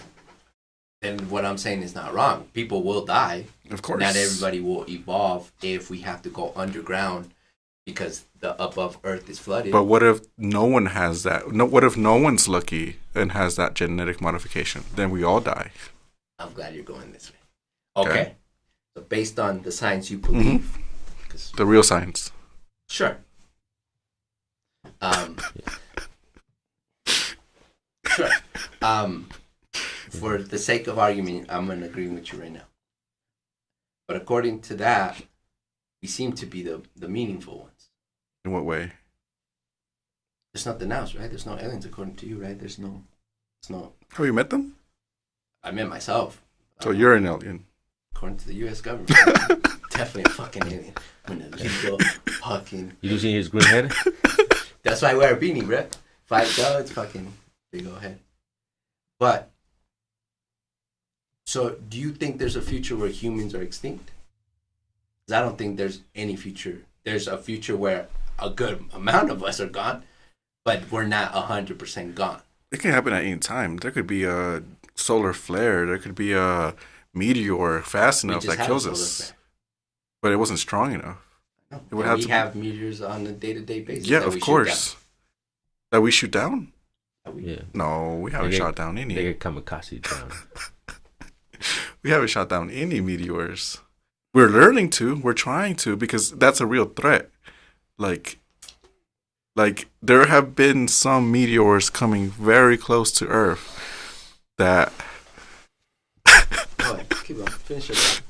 then what I'm saying is not wrong. People will die. Of course. Not everybody will evolve if we have to go underground because the above earth is flooded. But what if no one has that? What if no one's lucky and has that genetic modification? Then we all die. I'm glad you're going this way. Okay. So based on the science you believe. The real science. Sure. Sure. For the sake of argument, I'm going to agree with you right now. But according to that, we seem to be the meaningful ones. In what way? There's nothing else, right? There's no aliens according to you, right? There's no. Have you met them? I met myself. So you're an alien. According to the U.S. government. Definitely a fucking alien. I'm an illegal fucking. You do see his green head? That's why I wear a beanie, bro. $5, fucking big old head. But, so do you think there's a future where humans are extinct? Because I don't think there's any future. There's a future where a good amount of us are gone. but we're not 100% gone. It can happen at any time. There could be a solar flare. There could be a meteor fast We enough just that had a kills solar us, flare. but it wasn't strong enough. No. It would And have we to be- have meteors on a day-to-day basis. Yeah, that we of shoot course. That we shoot down? down. Yeah. No, we haven't get- shot down They any. get kamikaze down. We haven't shot down any meteors. We're learning to. We're trying to because that's a real threat. Like there have been some meteors coming very close to Earth that Go ahead, keep going. Finish it.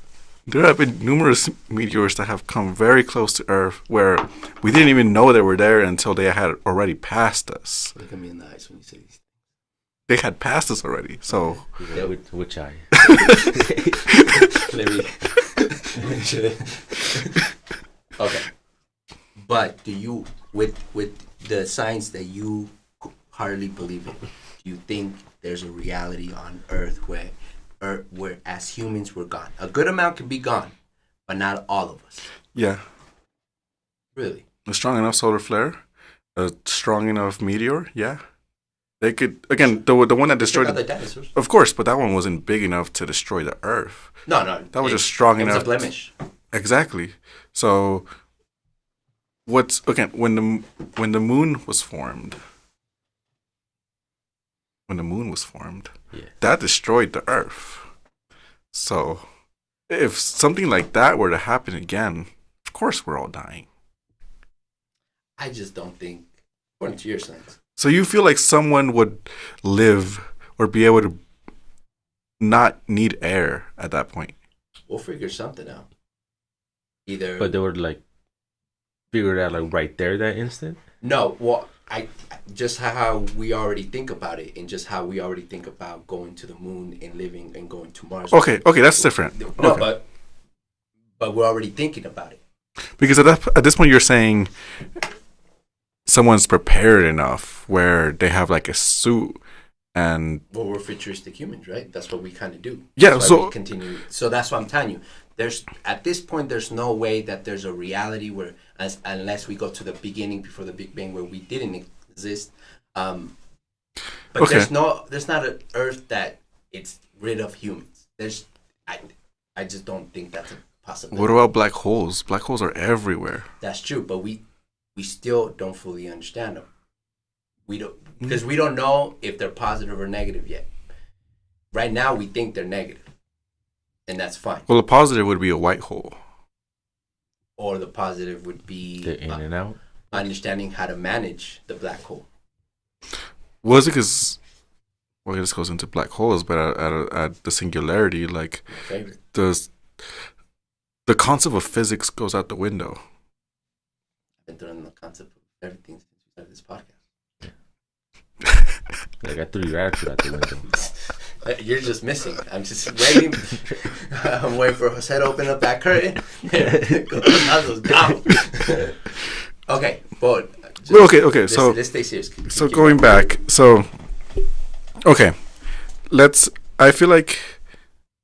there have been numerous meteors that have come very close to Earth where we didn't even know they were there until they had already passed us. Look at me in the eyes when you say these. They had passed us already. So Yeah, which eye? Let me. Okay. But do you, with the science that you hardly believe in, do you think there's a reality on Earth where as humans we're gone? A good amount can be gone, but not all of us. yeah, Really? a strong enough solar flare, a strong enough meteor, yeah. They could again the one that destroyed Check out the, the dinosaurs. of course, but that one wasn't big enough to destroy the Earth. No. That was just strong It was enough. a blemish. Exactly. So what's okay when the moon was formed? When the moon was formed, Yeah. that destroyed the Earth. So if something like that were to happen again, of course we're all dying. I just don't think, according to your science. So you feel like someone would live or be able to not need air at that point? We'll figure something out. Either. But they were like figured out like right there that instant. No, well, I just how we already think about it, and just how we already think about going to the moon and living and going to Mars. Okay, that's different. No, Okay. but we're already thinking about it. Because at this point you're saying someone's prepared enough where they have like a suit and Well, we're futuristic humans, right? That's what we kind of do. Yeah, That's why so- we continue. So that's what I'm telling you. There's at this point, there's no way that there's a reality unless we go to the beginning before the Big Bang, where we didn't exist. But Okay. there's not an Earth that it's rid of humans. I just don't think that's a possibility. what about black holes? Black holes are everywhere. That's true, but we still don't fully understand them. We don't, because we don't know if they're positive or negative yet. Right now, we think they're negative, and that's fine. Well, a positive would be a white hole. Or the positive would be The in and out. understanding how to manage the black hole. Was it because, well, this goes into black holes, but at the singularity, like My favorite. the concept of physics goes out the window. I've been throwing the concept of everything since we started this podcast. Like I threw your attitude out the window. You're just missing. I'm just waiting. I'm waiting for Jose to open up that curtain. Okay, but Well, okay. So let's stay serious. So going back, okay, I feel like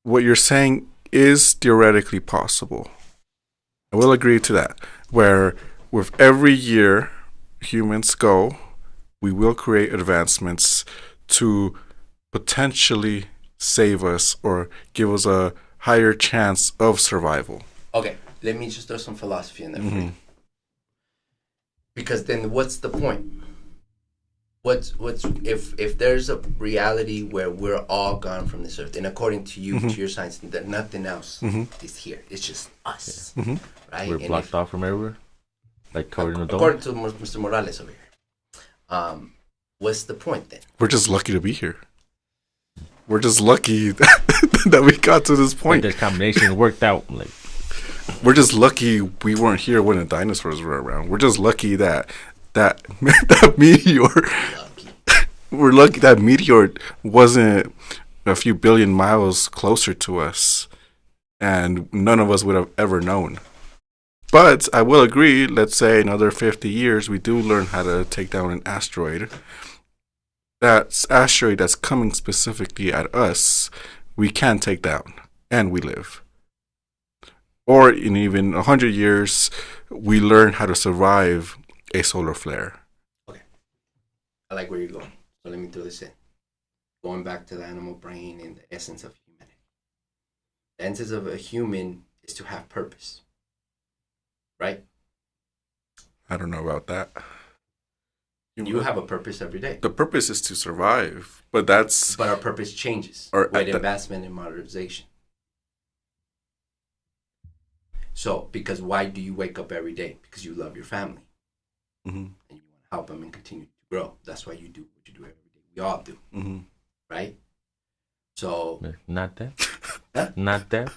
what you're saying is theoretically possible. I will agree to that. Where with every year humans go, we will create advancements to potentially save us or give us a higher chance of survival. Okay, let me just throw some philosophy in there for Mhm. you. Because then, what's the point? What's if there's a reality where we're all gone from this earth, and according to you, to your science, that nothing else is here. It's just us, right? We're And blocked if- off from everywhere. Like covered in a dome. according to Mr. Morales over here. What's the point then? We're just lucky to be here. We're just lucky that we got to this Like point. this combination worked out. Like We're just lucky we weren't here when the dinosaurs were around. We're just lucky that that meteor. Lucky. We're lucky that meteor wasn't a few billion miles closer to us, and none of us would have ever known. But I will agree. Let's say another 50 years, we do learn how to take down an asteroid. That asteroid that's coming specifically at us, we can take down, and we live. Or in even 100 years, we learn how to survive a solar flare. I like where you're going. So let me throw this in. Going back to the animal brain and the essence of humanity. The essence of a human is to have purpose. Right? I don't know about that. You have a purpose every day. The purpose is to survive, but that's... But our purpose changes with investment and modernization. So, because why do you wake up every day? Because you love your family. Mm-hmm. And you want to help them and continue to grow. That's why you do what you do every day. We all do. Mm-hmm. Right? So... Not that. Huh? Not that.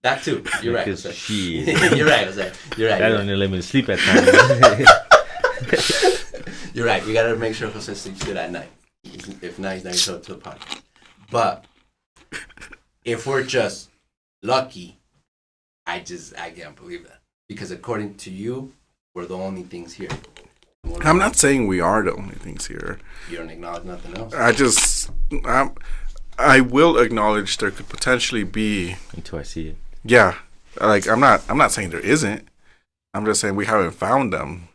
That too. You're right. Because shit. You're right, Jose. You're right. That don't let me sleep at times. You're right. We gotta make sure Jose sleeps good at night. If not, he's not gonna show up to the party. But if we're just lucky, I can't believe that. Because according to you, we're the only things here. I'm not saying we are the only things here. You don't acknowledge nothing else. I will acknowledge there could potentially be... Until I see it. Yeah. Like, I'm not saying there isn't. I'm just saying we haven't found them.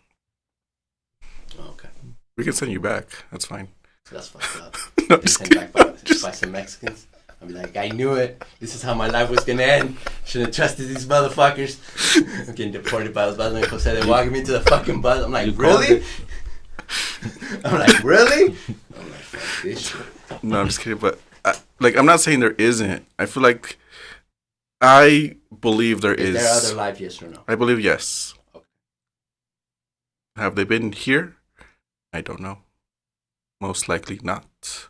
Oh, okay. We can send you back. That's fine. That's fucked up. No, Get sent back by some Mexicans. I'll be like, I knew it. This is how my life was gonna end. Shouldn't have trusted these motherfuckers. I'm getting deported by those buses. Like Jose, they're walking me to the fucking bus. I'm like, really? I'm like, really? I'm like, fuck this shit. No, I'm just kidding. But, I'm not saying there isn't. I feel like I believe there is. Is there other life, yes or no? I believe yes. Okay. Have they been here? I don't know. Most likely not.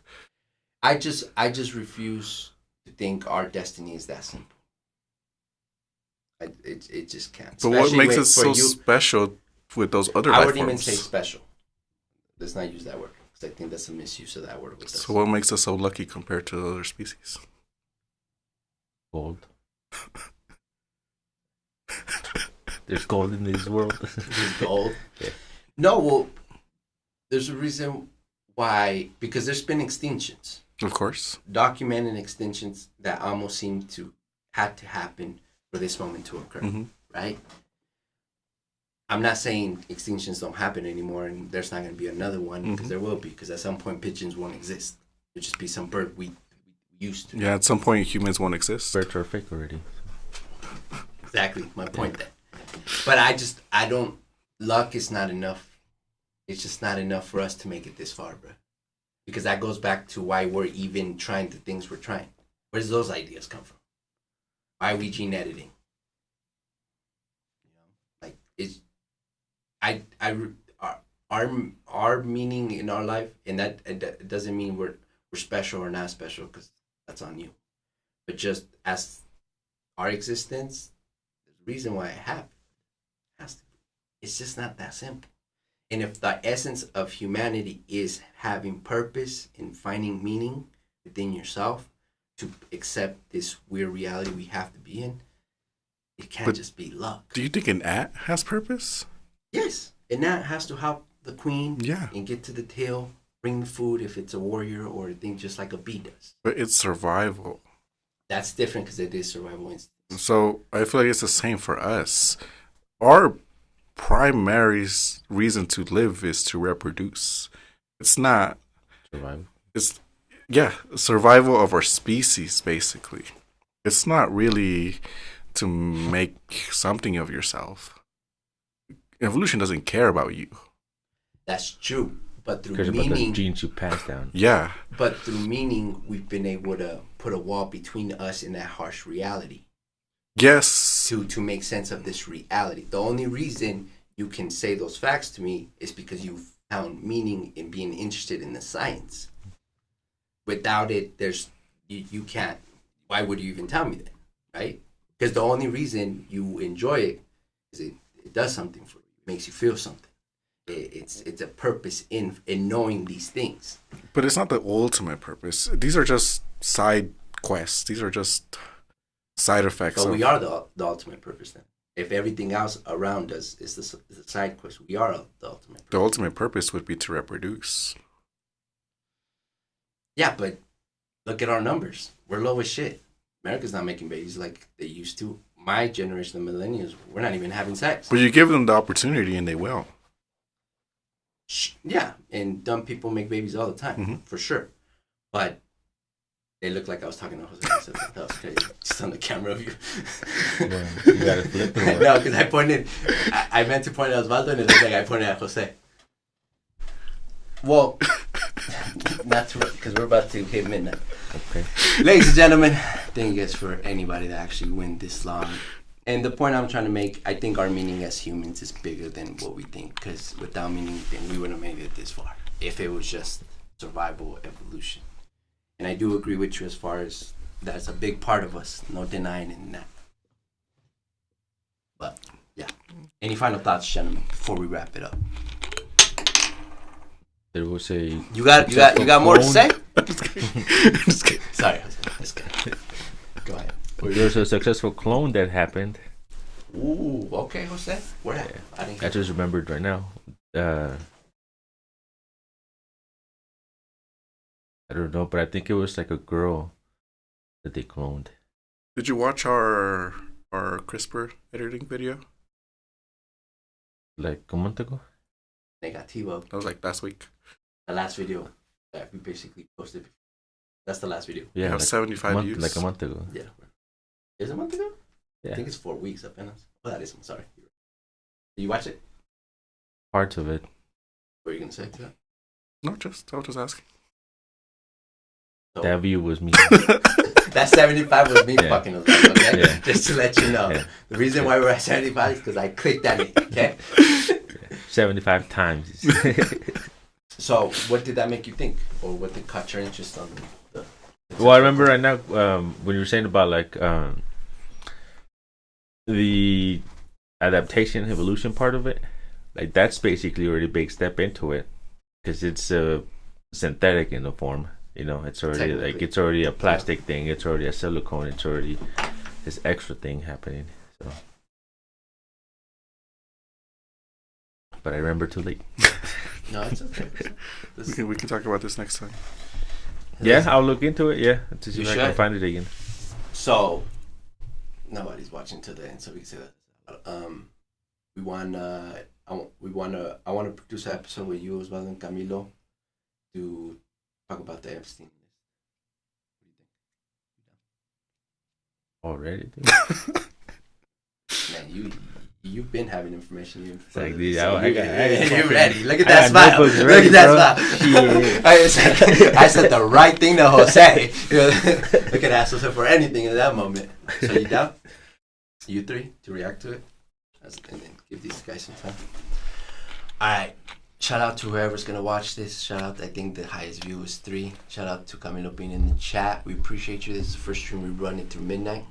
I just refuse to think our destiny is that simple. It just can't. But what makes it so you, special with those other I life wouldn't even forms? say special. Let's not use that word because I think that's a misuse of that word with us. So what makes us so lucky compared to the other species? Gold. There's gold in this world. There's gold. Yeah. No, well, there's a reason why, because there's been extinctions. Of course. Documented extinctions that almost seem to had to happen for this moment to occur, Mm-hmm. right? I'm not saying extinctions don't happen anymore and there's not going to be another one, because there will be, because at some point pigeons won't exist. There'll just be some bird we used to. Yeah, at some point humans won't exist. Birds are fake already. Exactly, my point there. But I don't, luck is not enough. It's just not enough for us to make it this far, bro. Because that goes back to why we're even trying the things we're trying. Where does those ideas come from? Why are we gene editing? You know, like it's, our meaning in our life, and that it doesn't mean we're special or not special, because that's on you. But just as our existence, there's a reason why it happened. It has to be. It's just not that simple. And if the essence of humanity is having purpose and finding meaning within yourself to accept this weird reality we have to be in, it can't just be luck. Do you think an ant has purpose? Yes. And that has to help the queen Yeah. and get to the tail, bring the food if it's a warrior or a thing, just like a bee does. But it's survival. That's different because it is survival instinct. So I feel like it's the same for us. Our primary reason to live is to reproduce. It's not Survival. It's survival of our species, basically. It's not really to make something of yourself. Evolution doesn't care about you. That's true. But through Cares about the meaning, genes you pass down. Yeah. but through meaning, we've been able to put a wall between us and that harsh reality Yes. to make sense of this reality. The only reason you can say those facts to me is because you found meaning in being interested in the science. Without it, you can't. Why would you even tell me that, right? Because the only reason you enjoy it is it does something for you. It makes you feel something. It's a purpose in knowing these things. But it's not the ultimate purpose. These are just side quests. These are just side effects. So we are the ultimate purpose then. If everything else around us is the side quest, we are the ultimate purpose. The ultimate purpose would be to reproduce. Yeah, but look at our numbers. We're low as shit. America's not making babies like they used to. My generation, the millennials, we're not even having sex. But you give them the opportunity and they will. Yeah, and dumb people make babies all the time, Mhm. for sure. But it looked like I was talking to Jose. So that was crazy. Just on the camera view. Yeah, you gotta flip it. No, because I pointed. I meant to point at Osvaldo, and it looked like I pointed at Jose. Well, not to, because we're about to hit midnight. Okay. Ladies and gentlemen, thank you guys for anybody that actually went this long. And the point I'm trying to make, I think our meaning as humans is bigger than what we think. Because without meaning, then we wouldn't have made it this far. If it was just survival, evolution. And I do agree with you as far as that's a big part of us. No denying in that. But, yeah. Any final thoughts, gentlemen, before we wrap it up? There was a. You got more to say? Just kidding. Sorry, Jose. Just kidding. Go ahead. There was a successful clone that happened. Ooh, okay, Jose. Where at? Yeah. I didn't I hear. just remembered right now. I don't know, but I think it was like a girl that they cloned. Did you watch our CRISPR editing video? Like a month ago? Negativo. That was like last week. The last video that we basically posted. That's the last video. Yeah, It has 75 views. like a month ago. Yeah. Is it a month ago? I Yeah, think it's 4 weeks up in us. Oh, that is. I'm sorry. Did you watch it? parts of it. What are you gonna say to that? No, I was just asking. So, That view was me. that 75 was me Yeah. fucking us up, okay? Yeah. Just to let you know. Yeah. The reason why we're at 75 is because I clicked on it, okay? 75 times. So, what did that make you think? Or what did caught your interest on the... Well, I remember right now when you were saying about like the adaptation, evolution part of it. Like that's basically already a big step into it because it's synthetic in the form. You know, it's already like Technically. it's already a plastic thing. It's already a silicone. It's already this extra thing happening. So, but I remember too late. No, it's okay. We can talk about this next time. Yeah, I'll look into it. Yeah, to see You if I can should. find it again. So, nobody's watching today, and so we can say that. We want. I want to produce an episode with you as well and Camilo to talk about the Epstein list. What do you think? Already, dude. Man, you've been having information. Even It's like, further, dude, so I you're ready. Look at I that got smile. notebooks Look ready, at that bro. smile. Shit. I said the right thing to Jose. Look at ask Jose for anything in that moment. So you down? You three to react to it, and then give these guys some time. All right. Shout out to whoever's gonna watch this. Shout out. I think the highest view is 3. Shout out to Camilo being in the chat. We appreciate you. This is the first stream we run it through midnight.